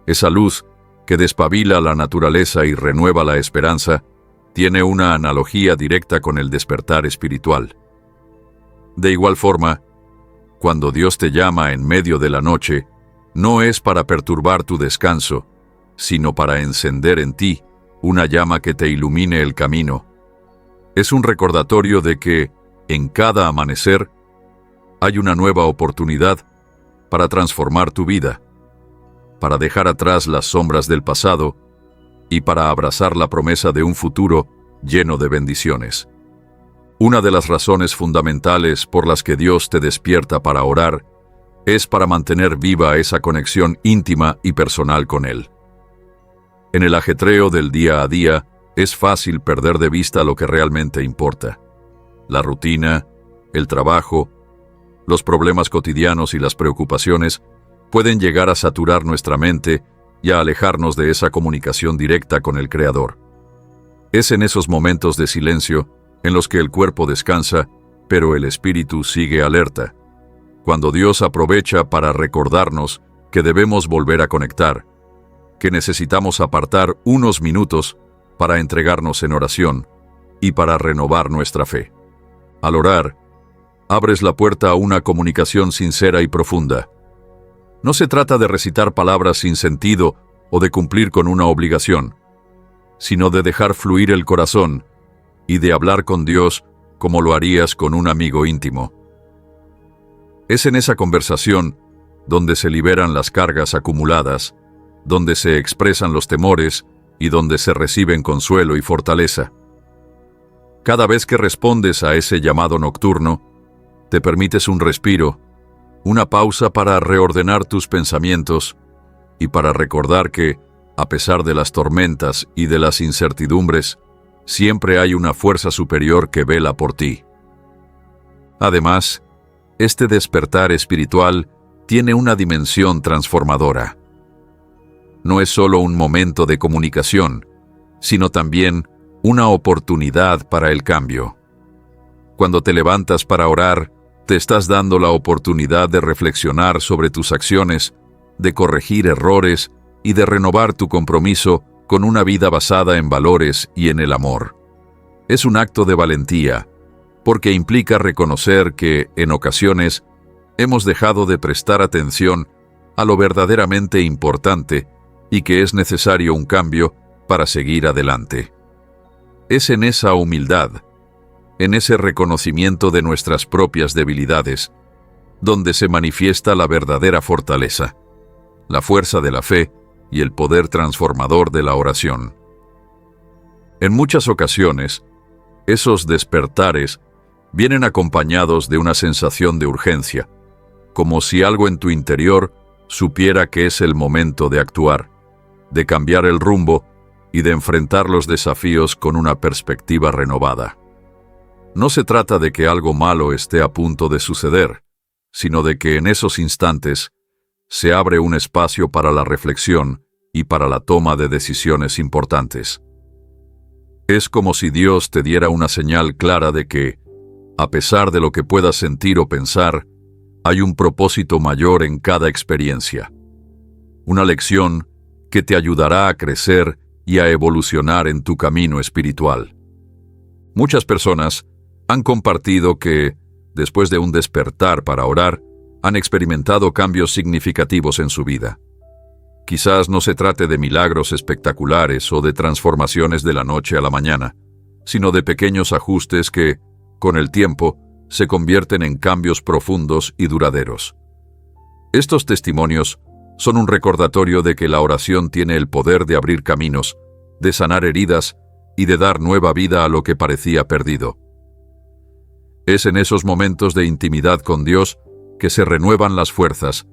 Speaker 1: Esa luz que despabila la naturaleza y renueva la esperanza tiene una analogía directa con el despertar espiritual. De igual forma, cuando Dios te llama en medio de la noche, no es para perturbar tu descanso, sino para encender en ti una llama que te ilumine el camino. Es un recordatorio de que, en cada amanecer, hay una nueva oportunidad para transformar tu vida, para dejar atrás las sombras del pasado y para abrazar la promesa de un futuro lleno de bendiciones. Una de las razones fundamentales por las que Dios te despierta para orar es para mantener viva esa conexión íntima y personal con Él. En el ajetreo del día a día, es fácil perder de vista lo que realmente importa. La rutina, el trabajo, los problemas cotidianos y las preocupaciones pueden llegar a saturar nuestra mente y a alejarnos de esa comunicación directa con el Creador. Es en esos momentos de silencio en los que el cuerpo descansa, pero el espíritu sigue alerta. cuando Dios aprovecha para recordarnos que debemos volver a conectar, que necesitamos apartar unos minutos para entregarnos en oración y para renovar nuestra fe. Al orar, abres la puerta a una comunicación sincera y profunda. No se trata de recitar palabras sin sentido o de cumplir con una obligación, sino de dejar fluir el corazón y de hablar con Dios como lo harías con un amigo íntimo. Es en esa conversación donde se liberan las cargas acumuladas, donde se expresan los temores y donde se reciben consuelo y fortaleza. Cada vez que respondes a ese llamado nocturno, te permites un respiro, una pausa para reordenar tus pensamientos y para recordar que, a pesar de las tormentas y de las incertidumbres, siempre hay una fuerza superior que vela por ti. Además, este despertar espiritual tiene una dimensión transformadora. No es solo un momento de comunicación, sino también una oportunidad para el cambio. Cuando te levantas para orar, te estás dando la oportunidad de reflexionar sobre tus acciones, de corregir errores y de renovar tu compromiso con una vida basada en valores y en el amor. Es un acto de valentía, porque implica reconocer que, en ocasiones, hemos dejado de prestar atención a lo verdaderamente importante y que es necesario un cambio para seguir adelante. Es en esa humildad, en ese reconocimiento de nuestras propias debilidades, donde se manifiesta la verdadera fortaleza, la fuerza de la fe y el poder transformador de la oración. En muchas ocasiones, esos despertares vienen acompañados de una sensación de urgencia, como si algo en tu interior supiera que es el momento de actuar, de cambiar el rumbo y de enfrentar los desafíos con una perspectiva renovada. No se trata de que algo malo esté a punto de suceder, sino de que en esos instantes se abre un espacio para la reflexión y para la toma de decisiones importantes. Es como si Dios te diera una señal clara de que, a pesar de lo que puedas sentir o pensar, hay un propósito mayor en cada experiencia. Una lección que te ayudará a crecer y a evolucionar en tu camino espiritual. Muchas personas han compartido que, después de un despertar para orar, han experimentado cambios significativos en su vida. Quizás no se trate de milagros espectaculares o de transformaciones de la noche a la mañana, sino de pequeños ajustes que, con el tiempo, se convierten en cambios profundos y duraderos. Estos testimonios son un recordatorio de que la oración tiene el poder de abrir caminos, de sanar heridas y de dar nueva vida a lo que parecía perdido. Es en esos momentos de intimidad con Dios que se renuevan las fuerzas,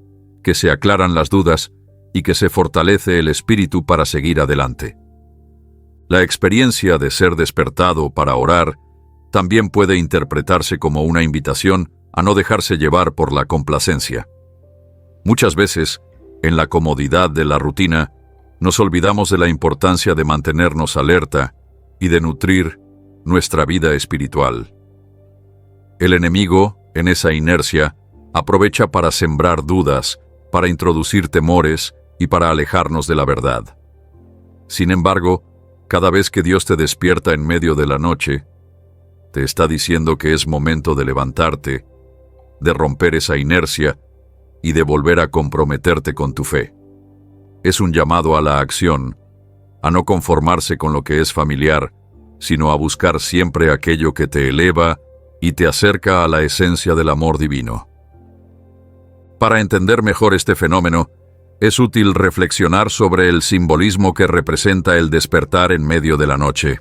Speaker 1: que se aclaran las dudas y que se fortalece el espíritu para seguir adelante. La experiencia de ser despertado para orar también puede interpretarse como una invitación a no dejarse llevar por la complacencia. Muchas veces, en la comodidad de la rutina, nos olvidamos de la importancia de mantenernos alerta y de nutrir nuestra vida espiritual. El enemigo, en esa inercia, aprovecha para sembrar dudas, para introducir temores y para alejarnos de la verdad. Sin embargo, cada vez que Dios te despierta en medio de la noche, te está diciendo que es momento de levantarte, de romper esa inercia y de volver a comprometerte con tu fe. Es un llamado a la acción, a no conformarse con lo que es familiar, sino a buscar siempre aquello que te eleva y te acerca a la esencia del amor divino. Para entender mejor este fenómeno, es útil reflexionar sobre el simbolismo que representa el despertar en medio de la noche.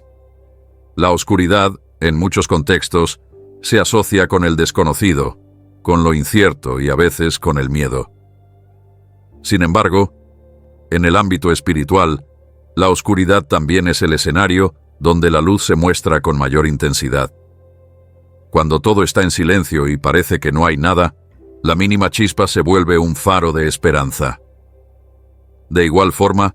Speaker 1: La oscuridad, en muchos contextos, se asocia con el desconocido, con lo incierto y a veces con el miedo. Sin embargo, en el ámbito espiritual, la oscuridad también es el escenario donde la luz se muestra con mayor intensidad. Cuando todo está en silencio y parece que no hay nada, la mínima chispa se vuelve un faro de esperanza. De igual forma,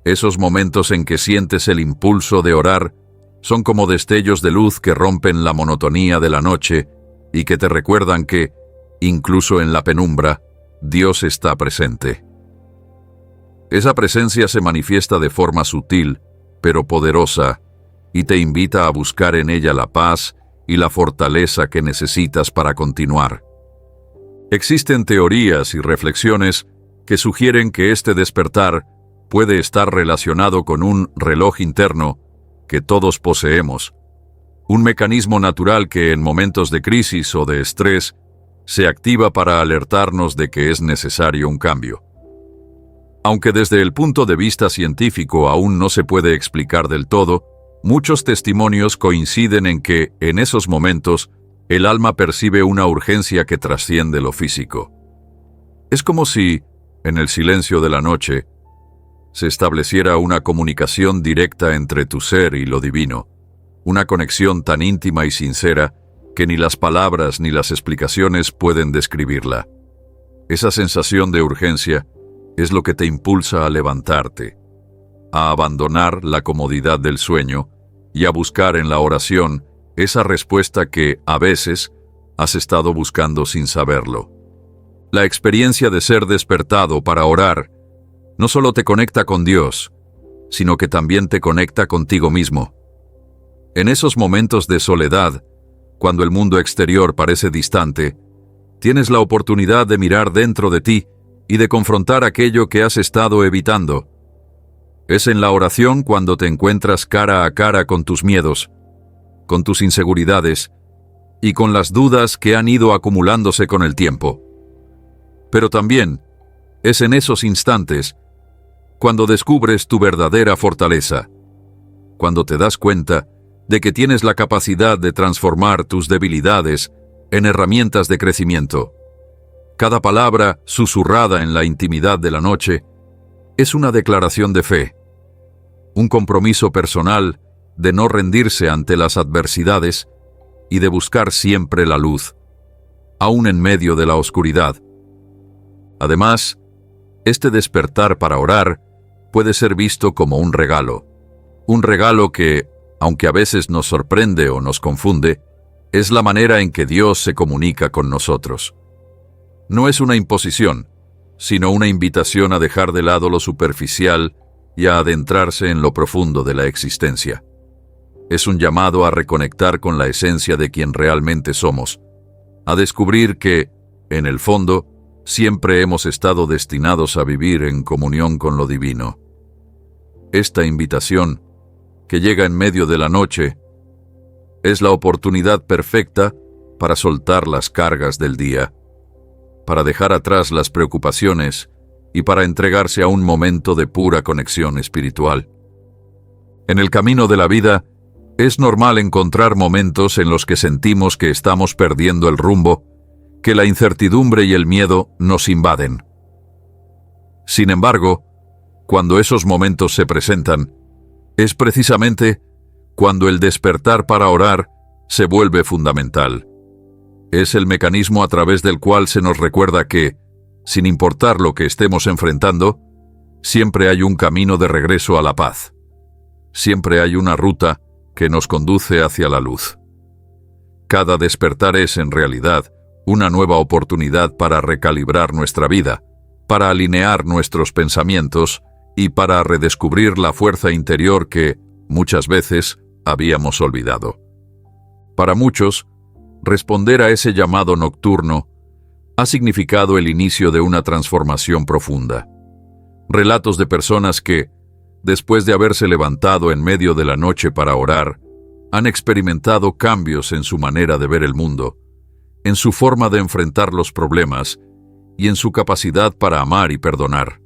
Speaker 1: esos momentos en que sientes el impulso de orar son como destellos de luz que rompen la monotonía de la noche y que te recuerdan que, incluso en la penumbra, Dios está presente. Esa presencia se manifiesta de forma sutil, pero poderosa, y te invita a buscar en ella la paz y la fortaleza que necesitas para continuar. Existen teorías y reflexiones que sugieren que este despertar puede estar relacionado con un reloj interno que todos poseemos, un mecanismo natural que en momentos de crisis o de estrés se activa para alertarnos de que es necesario un cambio. Aunque desde el punto de vista científico aún no se puede explicar del todo, muchos testimonios coinciden en que, en esos momentos, el alma percibe una urgencia que trasciende lo físico. Es como si, en el silencio de la noche, se estableciera una comunicación directa entre tu ser y lo divino, una conexión tan íntima y sincera que ni las palabras ni las explicaciones pueden describirla. Esa sensación de urgencia es lo que te impulsa a levantarte, a abandonar la comodidad del sueño y a buscar en la oración esa respuesta que, a veces, has estado buscando sin saberlo. La experiencia de ser despertado para orar no solo te conecta con Dios, sino que también te conecta contigo mismo. En esos momentos de soledad, cuando el mundo exterior parece distante, tienes la oportunidad de mirar dentro de ti y de confrontar aquello que has estado evitando. Es en la oración cuando te encuentras cara a cara con tus miedos, con tus inseguridades y con las dudas que han ido acumulándose con el tiempo. Pero también es en esos instantes cuando descubres tu verdadera fortaleza, cuando te das cuenta de que tienes la capacidad de transformar tus debilidades en herramientas de crecimiento. Cada palabra susurrada en la intimidad de la noche es una declaración de fe, un compromiso personal de no rendirse ante las adversidades y de buscar siempre la luz, aún en medio de la oscuridad. Además, este despertar para orar puede ser visto como un regalo que, aunque a veces nos sorprende o nos confunde, es la manera en que Dios se comunica con nosotros. No es una imposición, sino una invitación a dejar de lado lo superficial y a adentrarse en lo profundo de la existencia. Es un llamado a reconectar con la esencia de quien realmente somos, a descubrir que, en el fondo, siempre hemos estado destinados a vivir en comunión con lo divino. Esta invitación, que llega en medio de la noche, es la oportunidad perfecta para soltar las cargas del día, para dejar atrás las preocupaciones y para entregarse a un momento de pura conexión espiritual. En el camino de la vida, es normal encontrar momentos en los que sentimos que estamos perdiendo el rumbo, que la incertidumbre y el miedo nos invaden. Sin embargo, cuando esos momentos se presentan, es precisamente cuando el despertar para orar se vuelve fundamental. Es el mecanismo a través del cual se nos recuerda que, sin importar lo que estemos enfrentando, siempre hay un camino de regreso a la paz. Siempre hay una ruta que nos conduce hacia la luz. Cada despertar es, en realidad, una nueva oportunidad para recalibrar nuestra vida, para alinear nuestros pensamientos y para redescubrir la fuerza interior que, muchas veces, habíamos olvidado. Para muchos, responder a ese llamado nocturno ha significado el inicio de una transformación profunda. Relatos de personas que, después de haberse levantado en medio de la noche para orar, han experimentado cambios en su manera de ver el mundo, en su forma de enfrentar los problemas y en su capacidad para amar y perdonar.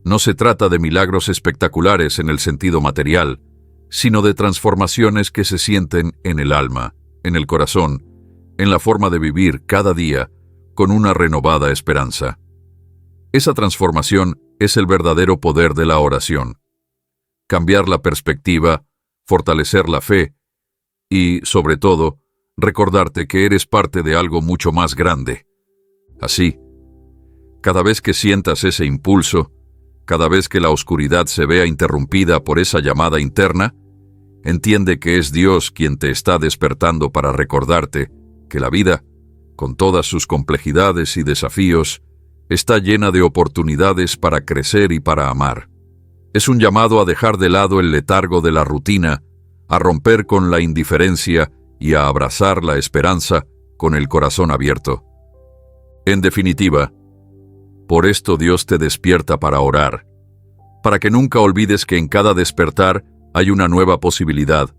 Speaker 1: No se trata de milagros espectaculares en el sentido material, sino de transformaciones que se sienten en el alma, en el corazón, en la forma de vivir cada día con una renovada esperanza. Esa transformación es el verdadero poder de la oración. Cambiar la perspectiva, fortalecer la fe y, sobre todo, recordarte que eres parte de algo mucho más grande. Así, cada vez que sientas ese impulso, cada vez que la oscuridad se vea interrumpida por esa llamada interna, entiende que es Dios quien te está despertando para recordarte que la vida con todas sus complejidades y desafíos, está llena de oportunidades para crecer y para amar. Es un llamado a dejar de lado el letargo de la rutina, a romper con la indiferencia y a abrazar la esperanza con el corazón abierto. En definitiva, por esto Dios te despierta para orar, para que nunca olvides que en cada despertar hay una nueva posibilidad,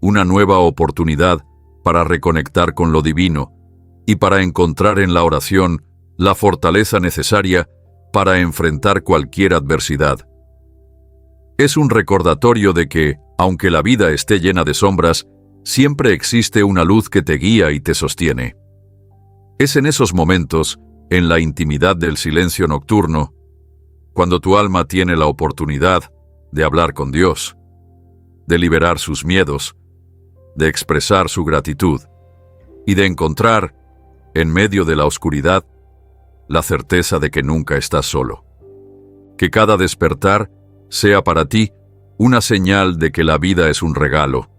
Speaker 1: una nueva oportunidad para reconectar con lo divino y para encontrar en la oración la fortaleza necesaria para enfrentar cualquier adversidad. Es un recordatorio de que, aunque la vida esté llena de sombras, siempre existe una luz que te guía y te sostiene. Es en esos momentos, en la intimidad del silencio nocturno, cuando tu alma tiene la oportunidad de hablar con Dios, de liberar sus miedos, de expresar su gratitud y de encontrar, en medio de la oscuridad, la certeza de que nunca estás solo. Que cada despertar sea para ti una señal de que la vida es un regalo,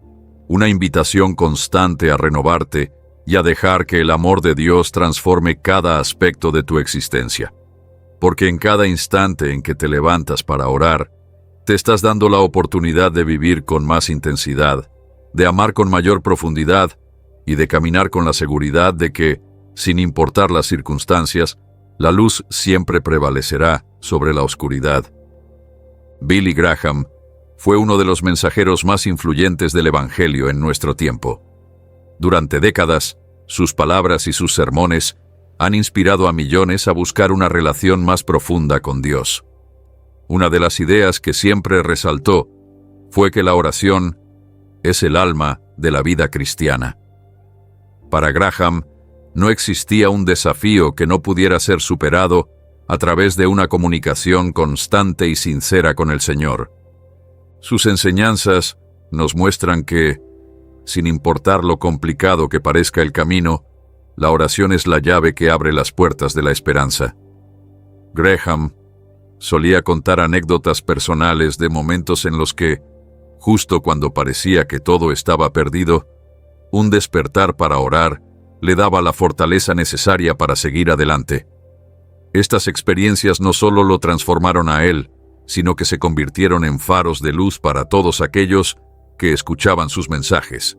Speaker 1: una invitación constante a renovarte y a dejar que el amor de Dios transforme cada aspecto de tu existencia. Porque en cada instante en que te levantas para orar, te estás dando la oportunidad de vivir con más intensidad, de amar con mayor profundidad y de caminar con la seguridad de que, sin importar las circunstancias, la luz siempre prevalecerá sobre la oscuridad. Billy Graham fue uno de los mensajeros más influyentes del Evangelio en nuestro tiempo. Durante décadas, sus palabras y sus sermones han inspirado a millones a buscar una relación más profunda con Dios. Una de las ideas que siempre resaltó fue que la oración es el alma de la vida cristiana. Para Graham, no existía un desafío que no pudiera ser superado a través de una comunicación constante y sincera con el Señor. Sus enseñanzas nos muestran que, sin importar lo complicado que parezca el camino, la oración es la llave que abre las puertas de la esperanza. Graham solía contar anécdotas personales de momentos en los que, justo cuando parecía que todo estaba perdido, un despertar para orar le daba la fortaleza necesaria para seguir adelante. Estas experiencias no solo lo transformaron a él, sino que se convirtieron en faros de luz para todos aquellos que escuchaban sus mensajes.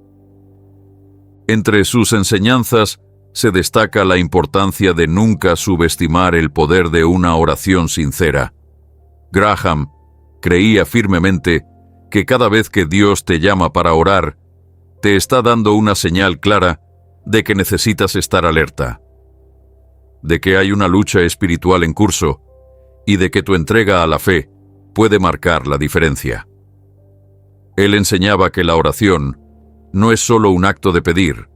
Speaker 1: Entre sus enseñanzas se destaca la importancia de nunca subestimar el poder de una oración sincera. Graham creía firmemente que cada vez que Dios te llama para orar, te está dando una señal clara de que necesitas estar alerta, de que hay una lucha espiritual en curso y de que tu entrega a la fe puede marcar la diferencia. Él enseñaba que la oración no es solo un acto de pedir,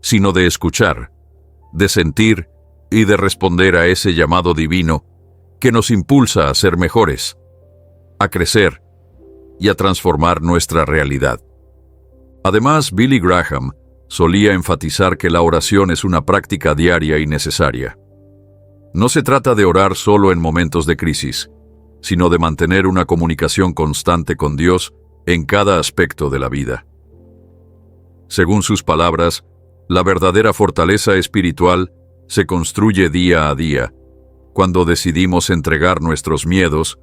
Speaker 1: sino de escuchar, de sentir y de responder a ese llamado divino que nos impulsa a ser mejores, a crecer y a transformar nuestra realidad. Además, Billy Graham solía enfatizar que la oración es una práctica diaria y necesaria. No se trata de orar solo en momentos de crisis, sino de mantener una comunicación constante con Dios en cada aspecto de la vida. Según sus palabras, la verdadera fortaleza espiritual se construye día a día, cuando decidimos entregar nuestros miedos,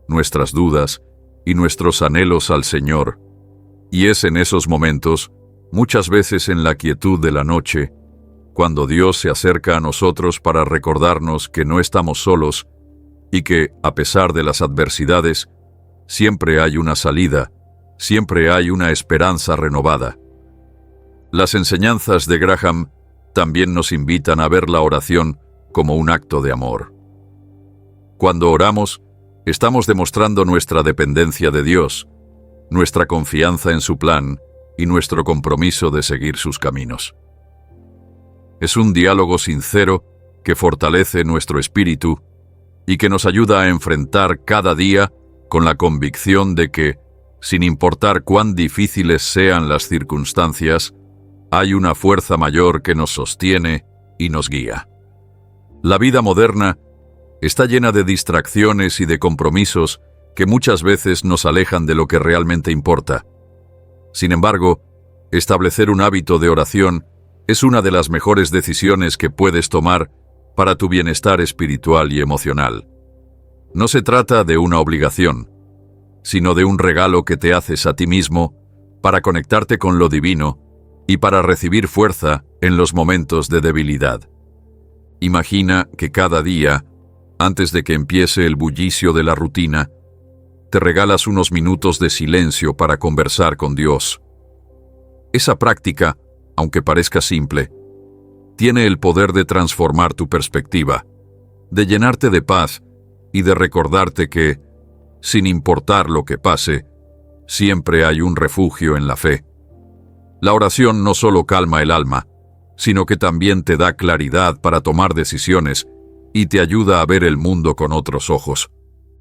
Speaker 1: nuestras dudas y nuestros anhelos al Señor. Y es en esos momentos, muchas veces en la quietud de la noche, cuando Dios se acerca a nosotros para recordarnos que no estamos solos y que, a pesar de las adversidades, siempre hay una salida, siempre hay una esperanza renovada. Las enseñanzas de Graham también nos invitan a ver la oración como un acto de amor. Cuando oramos, estamos demostrando nuestra dependencia de Dios, nuestra confianza en su plan y nuestro compromiso de seguir sus caminos. Es un diálogo sincero que fortalece nuestro espíritu y que nos ayuda a enfrentar cada día con la convicción de que, sin importar cuán difíciles sean las circunstancias, hay una fuerza mayor que nos sostiene y nos guía. La vida moderna está llena de distracciones y de compromisos que muchas veces nos alejan de lo que realmente importa. Sin embargo, establecer un hábito de oración Es una de las mejores decisiones que puedes tomar para tu bienestar espiritual y emocional. No se trata de una obligación, sino de un regalo que te haces a ti mismo para conectarte con lo divino y para recibir fuerza en los momentos de debilidad. Imagina que cada día, antes de que empiece el bullicio de la rutina, te regalas unos minutos de silencio para conversar con Dios. Esa práctica, aunque parezca simple, tiene el poder de transformar tu perspectiva, de llenarte de paz y de recordarte que, sin importar lo que pase, siempre hay un refugio en la fe. La oración no solo calma el alma, sino que también te da claridad para tomar decisiones y te ayuda a ver el mundo con otros ojos.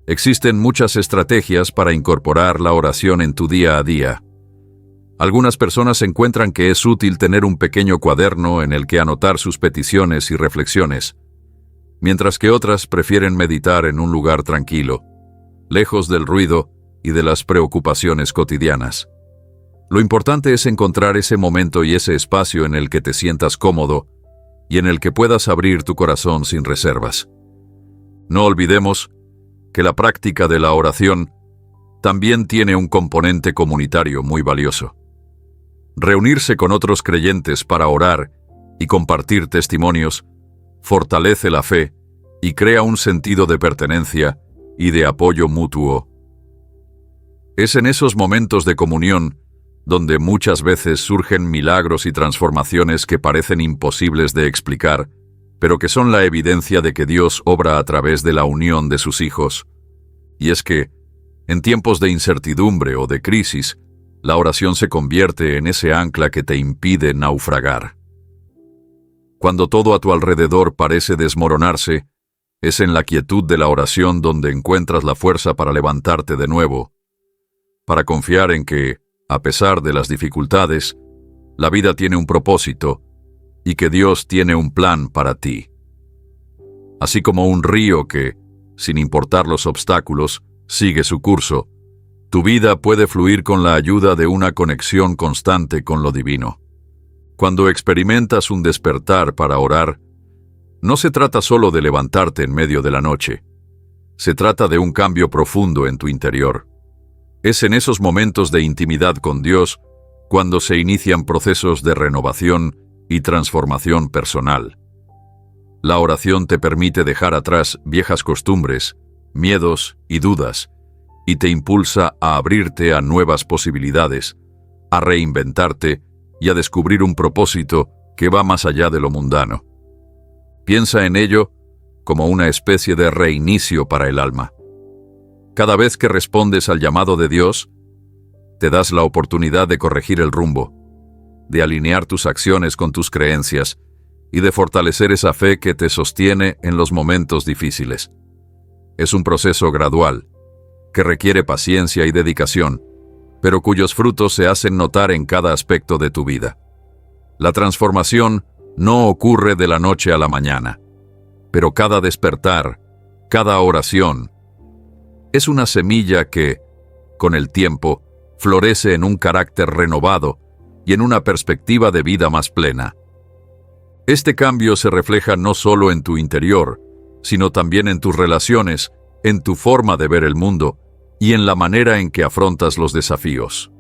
Speaker 1: Existen muchas estrategias para incorporar la oración en tu día a día. Algunas personas encuentran que es útil tener un pequeño cuaderno en el que anotar sus peticiones y reflexiones, mientras que otras prefieren meditar en un lugar tranquilo, lejos del ruido y de las preocupaciones cotidianas. Lo importante es encontrar ese momento y ese espacio en el que te sientas cómodo y en el que puedas abrir tu corazón sin reservas. No olvidemos que la práctica de la oración también tiene un componente comunitario muy valioso. Reunirse con otros creyentes para orar y compartir testimonios fortalece la fe y crea un sentido de pertenencia y de apoyo mutuo. Es en esos momentos de comunión donde muchas veces surgen milagros y transformaciones que parecen imposibles de explicar, pero que son la evidencia de que Dios obra a través de la unión de sus hijos. Y es que, en tiempos de incertidumbre o de crisis, la oración se convierte en ese ancla que te impide naufragar. Cuando todo a tu alrededor parece desmoronarse, es en la quietud de la oración donde encuentras la fuerza para levantarte de nuevo, para confiar en que, a pesar de las dificultades, la vida tiene un propósito y que Dios tiene un plan para ti. Así como un río que, sin importar los obstáculos, sigue su curso, tu vida puede fluir con la ayuda de una conexión constante con lo divino. Cuando experimentas un despertar para orar, no se trata solo de levantarte en medio de la noche. Se trata de un cambio profundo en tu interior. Es en esos momentos de intimidad con Dios cuando se inician procesos de renovación y transformación personal. La oración te permite dejar atrás viejas costumbres, miedos y dudas, y te impulsa a abrirte a nuevas posibilidades, a reinventarte y a descubrir un propósito que va más allá de lo mundano. Piensa en ello como una especie de reinicio para el alma. Cada vez que respondes al llamado de Dios, te das la oportunidad de corregir el rumbo, de alinear tus acciones con tus creencias y de fortalecer esa fe que te sostiene en los momentos difíciles. Es un proceso gradual, que requiere paciencia y dedicación, pero cuyos frutos se hacen notar en cada aspecto de tu vida. La transformación no ocurre de la noche a la mañana, pero cada despertar, cada oración, es una semilla que, con el tiempo, florece en un carácter renovado y en una perspectiva de vida más plena. Este cambio se refleja no solo en tu interior, sino también en tus relaciones, en tu forma de ver el mundo y en la manera en que afrontas los desafíos.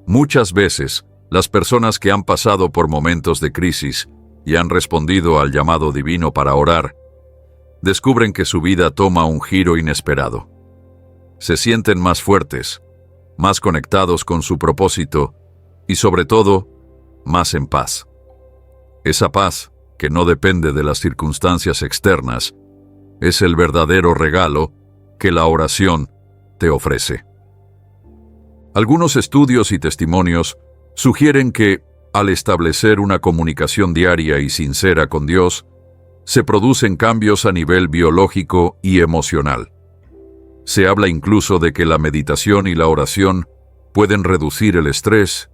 Speaker 1: Muchas veces, las personas que han pasado por momentos de crisis y han respondido al llamado divino para orar, descubren que su vida toma un giro inesperado. Se sienten más fuertes, más conectados con su propósito y, sobre todo, más en paz. Esa paz, que no depende de las circunstancias externas, es el verdadero regalo que la oración te ofrece. Algunos estudios y testimonios sugieren que, al establecer una comunicación diaria y sincera con Dios, se producen cambios a nivel biológico y emocional. Se habla incluso de que la meditación y la oración pueden reducir el estrés,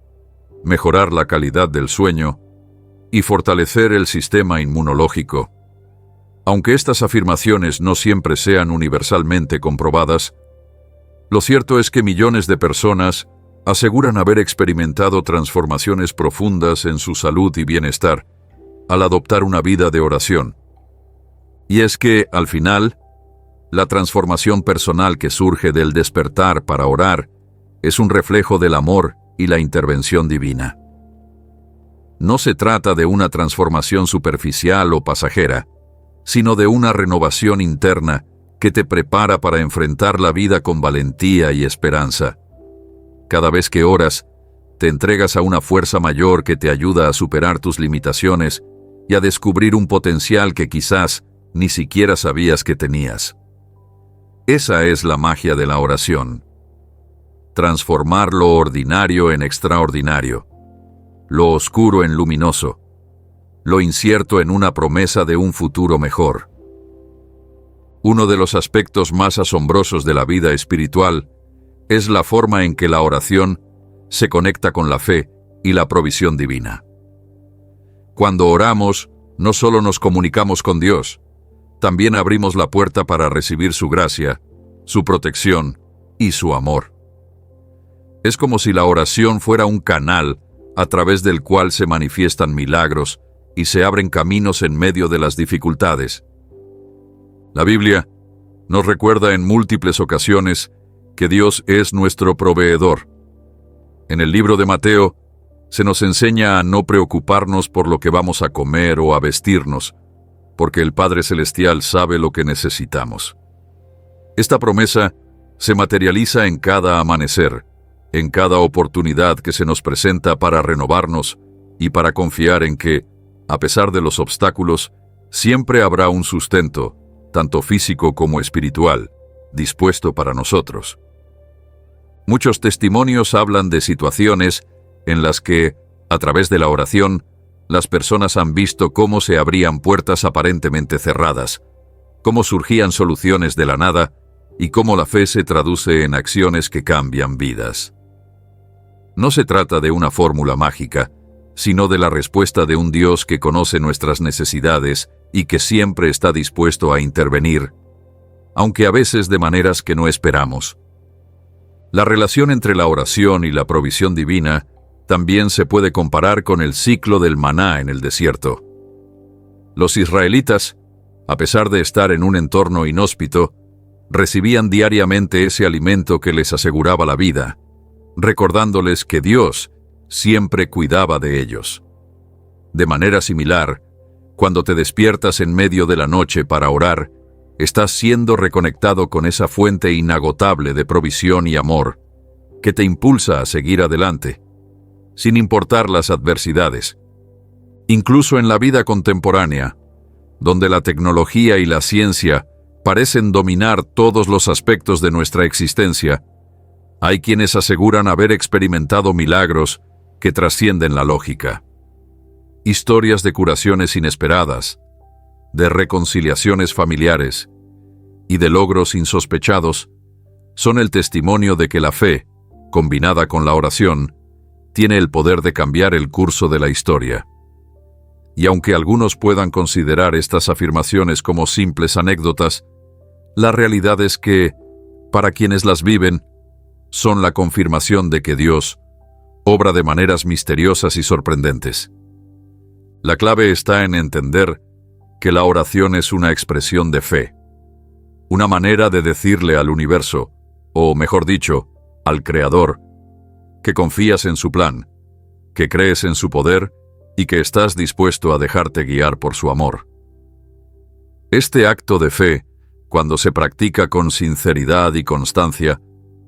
Speaker 1: mejorar la calidad del sueño y fortalecer el sistema inmunológico. Aunque estas afirmaciones no siempre sean universalmente comprobadas, lo cierto es que millones de personas aseguran haber experimentado transformaciones profundas en su salud y bienestar al adoptar una vida de oración. Y es que, al final, la transformación personal que surge del despertar para orar es un reflejo del amor y la intervención divina. No se trata de una transformación superficial o pasajera, sino de una renovación interna que te prepara para enfrentar la vida con valentía y esperanza. Cada vez que oras, te entregas a una fuerza mayor que te ayuda a superar tus limitaciones y a descubrir un potencial que quizás ni siquiera sabías que tenías. Esa es la magia de la oración. Transformar lo ordinario en extraordinario, lo oscuro en luminoso, lo incierto en una promesa de un futuro mejor. Uno de los aspectos más asombrosos de la vida espiritual es la forma en que la oración se conecta con la fe y la provisión divina. Cuando oramos, no solo nos comunicamos con Dios, también abrimos la puerta para recibir su gracia, su protección y su amor. Es como si la oración fuera un canal a través del cual se manifiestan milagros y se abren caminos en medio de las dificultades. La Biblia nos recuerda en múltiples ocasiones que Dios es nuestro proveedor. En el libro de Mateo, se nos enseña a no preocuparnos por lo que vamos a comer o a vestirnos, porque el Padre Celestial sabe lo que necesitamos. Esta promesa se materializa en cada amanecer, en cada oportunidad que se nos presenta para renovarnos y para confiar en que, a pesar de los obstáculos, siempre habrá un sustento, tanto físico como espiritual, dispuesto para nosotros. Muchos testimonios hablan de situaciones en las que, a través de la oración, las personas han visto cómo se abrían puertas aparentemente cerradas, cómo surgían soluciones de la nada y cómo la fe se traduce en acciones que cambian vidas. No se trata de una fórmula mágica, sino de la respuesta de un Dios que conoce nuestras necesidades y que siempre está dispuesto a intervenir, aunque a veces de maneras que no esperamos. La relación entre la oración y la provisión divina también se puede comparar con el ciclo del maná en el desierto. Los israelitas, a pesar de estar en un entorno inhóspito, recibían diariamente ese alimento que les aseguraba la vida, recordándoles que Dios siempre cuidaba de ellos. De manera similar, cuando te despiertas en medio de la noche para orar, estás siendo reconectado con esa fuente inagotable de provisión y amor que te impulsa a seguir adelante, sin importar las adversidades. Incluso en la vida contemporánea, donde la tecnología y la ciencia parecen dominar todos los aspectos de nuestra existencia, hay quienes aseguran haber experimentado milagros que trascienden la lógica. Historias de curaciones inesperadas, de reconciliaciones familiares y de logros insospechados son el testimonio de que la fe, combinada con la oración, tiene el poder de cambiar el curso de la historia. Y aunque algunos puedan considerar estas afirmaciones como simples anécdotas, la realidad es que, para quienes las viven, son la confirmación de que Dios obra de maneras misteriosas y sorprendentes. La clave está en entender que la oración es una expresión de fe, una manera de decirle al universo, o mejor dicho, al Creador, que confías en su plan, que crees en su poder y que estás dispuesto a dejarte guiar por su amor. Este acto de fe, cuando se practica con sinceridad y constancia,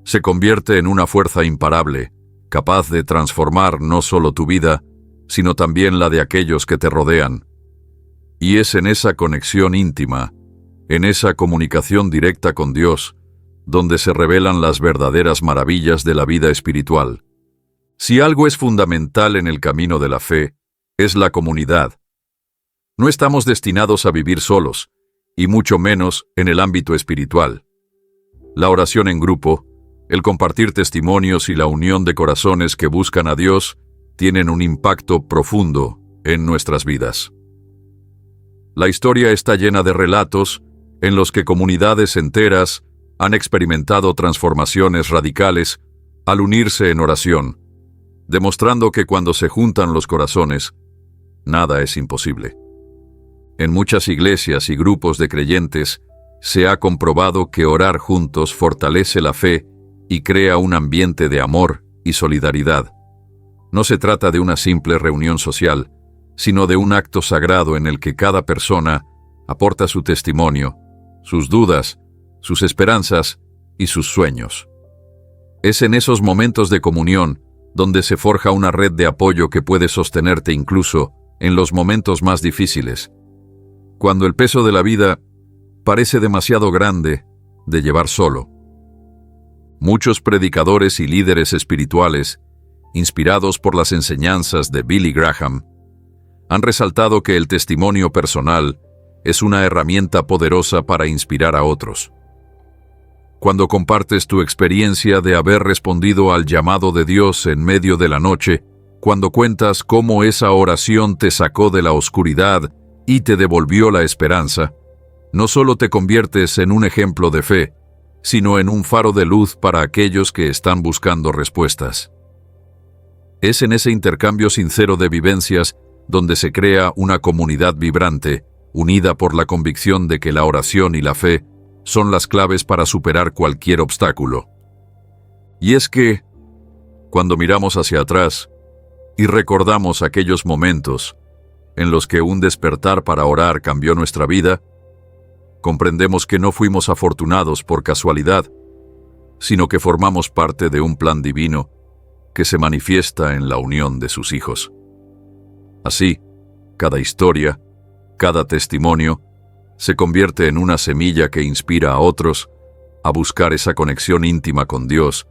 Speaker 1: se convierte en una fuerza imparable, capaz de transformar no solo tu vida, sino también la de aquellos que te rodean. Y es en esa conexión íntima, en esa comunicación directa con Dios, donde se revelan las verdaderas maravillas de la vida espiritual. Si algo es fundamental en el camino de la fe, es la comunidad. No estamos destinados a vivir solos, y mucho menos en el ámbito espiritual. La oración en grupo, el compartir testimonios y la unión de corazones que buscan a Dios tienen un impacto profundo en nuestras vidas. La historia está llena de relatos en los que comunidades enteras han experimentado transformaciones radicales al unirse en oración, demostrando que cuando se juntan los corazones, nada es imposible. En muchas iglesias y grupos de creyentes se ha comprobado que orar juntos fortalece la fe y crea un ambiente de amor y solidaridad. No se trata de una simple reunión social, sino de un acto sagrado en el que cada persona aporta su testimonio, sus dudas, sus esperanzas y sus sueños. Es en esos momentos de comunión donde se forja una red de apoyo que puede sostenerte incluso en los momentos más difíciles, cuando el peso de la vida parece demasiado grande de llevar solo. Muchos predicadores y líderes espirituales, inspirados por las enseñanzas de Billy Graham, han resaltado que el testimonio personal es una herramienta poderosa para inspirar a otros. Cuando compartes tu experiencia de haber respondido al llamado de Dios en medio de la noche, cuando cuentas cómo esa oración te sacó de la oscuridad y te devolvió la esperanza, no solo te conviertes en un ejemplo de fe, sino en un faro de luz para aquellos que están buscando respuestas. Es en ese intercambio sincero de vivencias donde se crea una comunidad vibrante, unida por la convicción de que la oración y la fe son las claves para superar cualquier obstáculo. Y es que, cuando miramos hacia atrás y recordamos aquellos momentos en los que un despertar para orar cambió nuestra vida, comprendemos que no fuimos afortunados por casualidad, sino que formamos parte de un plan divino que se manifiesta en la unión de sus hijos. Así, cada historia, cada testimonio, se convierte en una semilla que inspira a otros a buscar esa conexión íntima con Dios,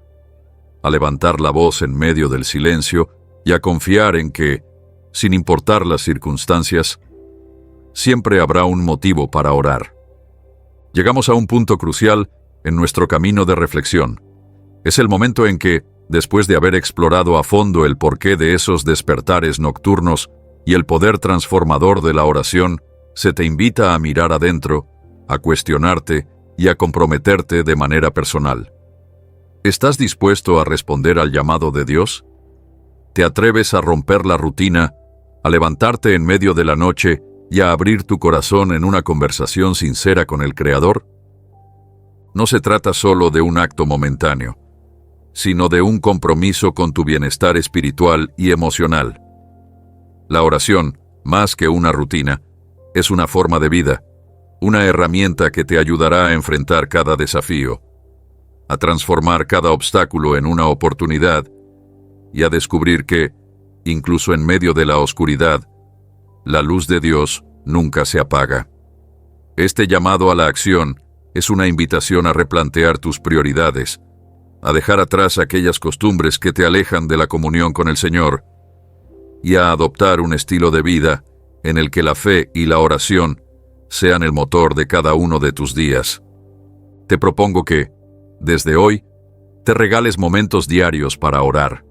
Speaker 1: a levantar la voz en medio del silencio y a confiar en que, sin importar las circunstancias, siempre habrá un motivo para orar. Llegamos a un punto crucial en nuestro camino de reflexión. Es el momento en que, después de haber explorado a fondo el porqué de esos despertares nocturnos y el poder transformador de la oración, se te invita a mirar adentro, a cuestionarte y a comprometerte de manera personal. ¿Estás dispuesto a responder al llamado de Dios? ¿Te atreves a romper la rutina, a levantarte en medio de la noche y a abrir tu corazón en una conversación sincera con el Creador? No se trata solo de un acto momentáneo, sino de un compromiso con tu bienestar espiritual y emocional. La oración, más que una rutina, es una forma de vida, una herramienta que te ayudará a enfrentar cada desafío, a transformar cada obstáculo en una oportunidad y a descubrir que, incluso en medio de la oscuridad, la luz de Dios nunca se apaga. Este llamado a la acción es una invitación a replantear tus prioridades, a dejar atrás aquellas costumbres que te alejan de la comunión con el Señor y a adoptar un estilo de vida en el que la fe y la oración sean el motor de cada uno de tus días. Te propongo que, desde hoy, te regales momentos diarios para orar.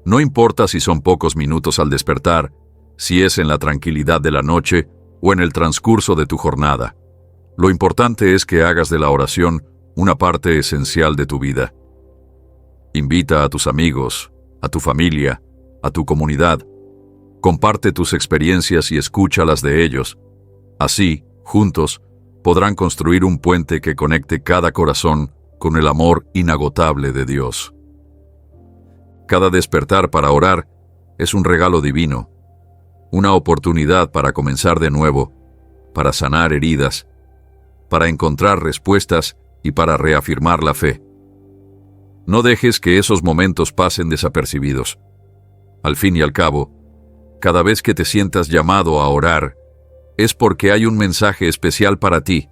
Speaker 1: No importa si son pocos minutos al despertar, si es en la tranquilidad de la noche o en el transcurso de tu jornada. Lo importante es que hagas de la oración una parte esencial de tu vida. Invita a tus amigos, a tu familia, a tu comunidad. Comparte tus experiencias y escucha las de ellos. Así, juntos, podrán construir un puente que conecte cada corazón con el amor inagotable de Dios. Cada despertar para orar es un regalo divino, una oportunidad para comenzar de nuevo, para sanar heridas, para encontrar respuestas y para reafirmar la fe. No dejes que esos momentos pasen desapercibidos. Al fin y al cabo, cada vez que te sientas llamado a orar, es porque hay un mensaje especial para ti,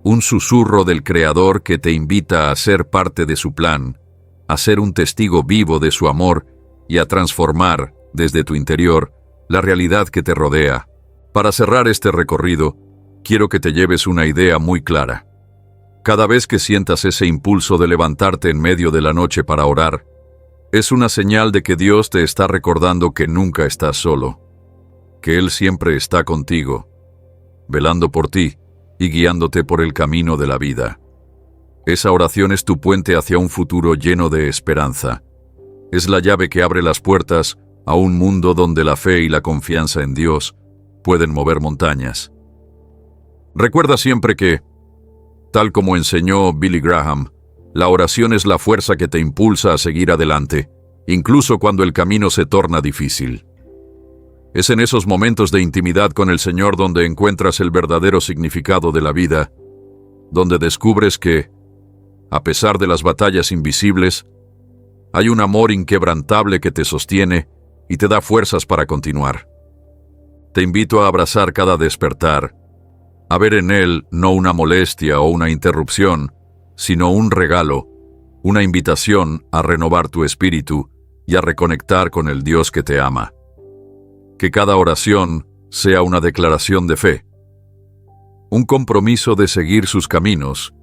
Speaker 1: un susurro del Creador que te invita a ser parte de su plan, a ser un testigo vivo de su amor y a transformar, desde tu interior, la realidad que te rodea. Para cerrar este recorrido, quiero que te lleves una idea muy clara. Cada vez que sientas ese impulso de levantarte en medio de la noche para orar, es una señal de que Dios te está recordando que nunca estás solo, que Él siempre está contigo, velando por ti y guiándote por el camino de la vida. Esa oración es tu puente hacia un futuro lleno de esperanza, Es la llave que abre las puertas a un mundo donde la fe y la confianza en Dios pueden mover montañas. Recuerda siempre que, tal como enseñó Billy Graham, la oración es la fuerza que te impulsa a seguir adelante, incluso cuando el camino se torna difícil. Es en esos momentos de intimidad con el Señor donde encuentras el verdadero significado de la vida, donde descubres que, a pesar de las batallas invisibles, hay un amor inquebrantable que te sostiene y te da fuerzas para continuar. Te invito a abrazar cada despertar, a ver en él no una molestia o una interrupción, sino un regalo, una invitación a renovar tu espíritu y a reconectar con el Dios que te ama. Que cada oración sea una declaración de fe, un compromiso de seguir sus caminos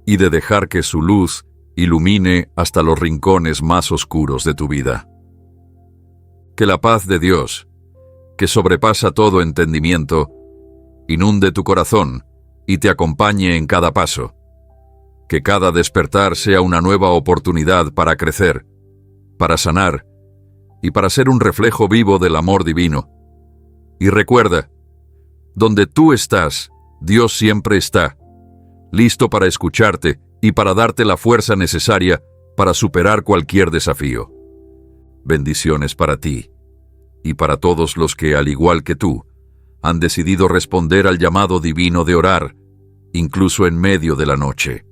Speaker 1: y de dejar que su luz ilumine hasta los rincones más oscuros de tu vida. Que la paz de Dios, que sobrepasa todo entendimiento, inunde tu corazón y te acompañe en cada paso. Que cada despertar sea una nueva oportunidad para crecer, para sanar y para ser un reflejo vivo del amor divino. Y recuerda, donde tú estás, Dios siempre está, listo para escucharte y para darte la fuerza necesaria para superar cualquier desafío. Bendiciones para ti y para todos los que, al igual que tú, han decidido responder al llamado divino de orar, incluso en medio de la noche.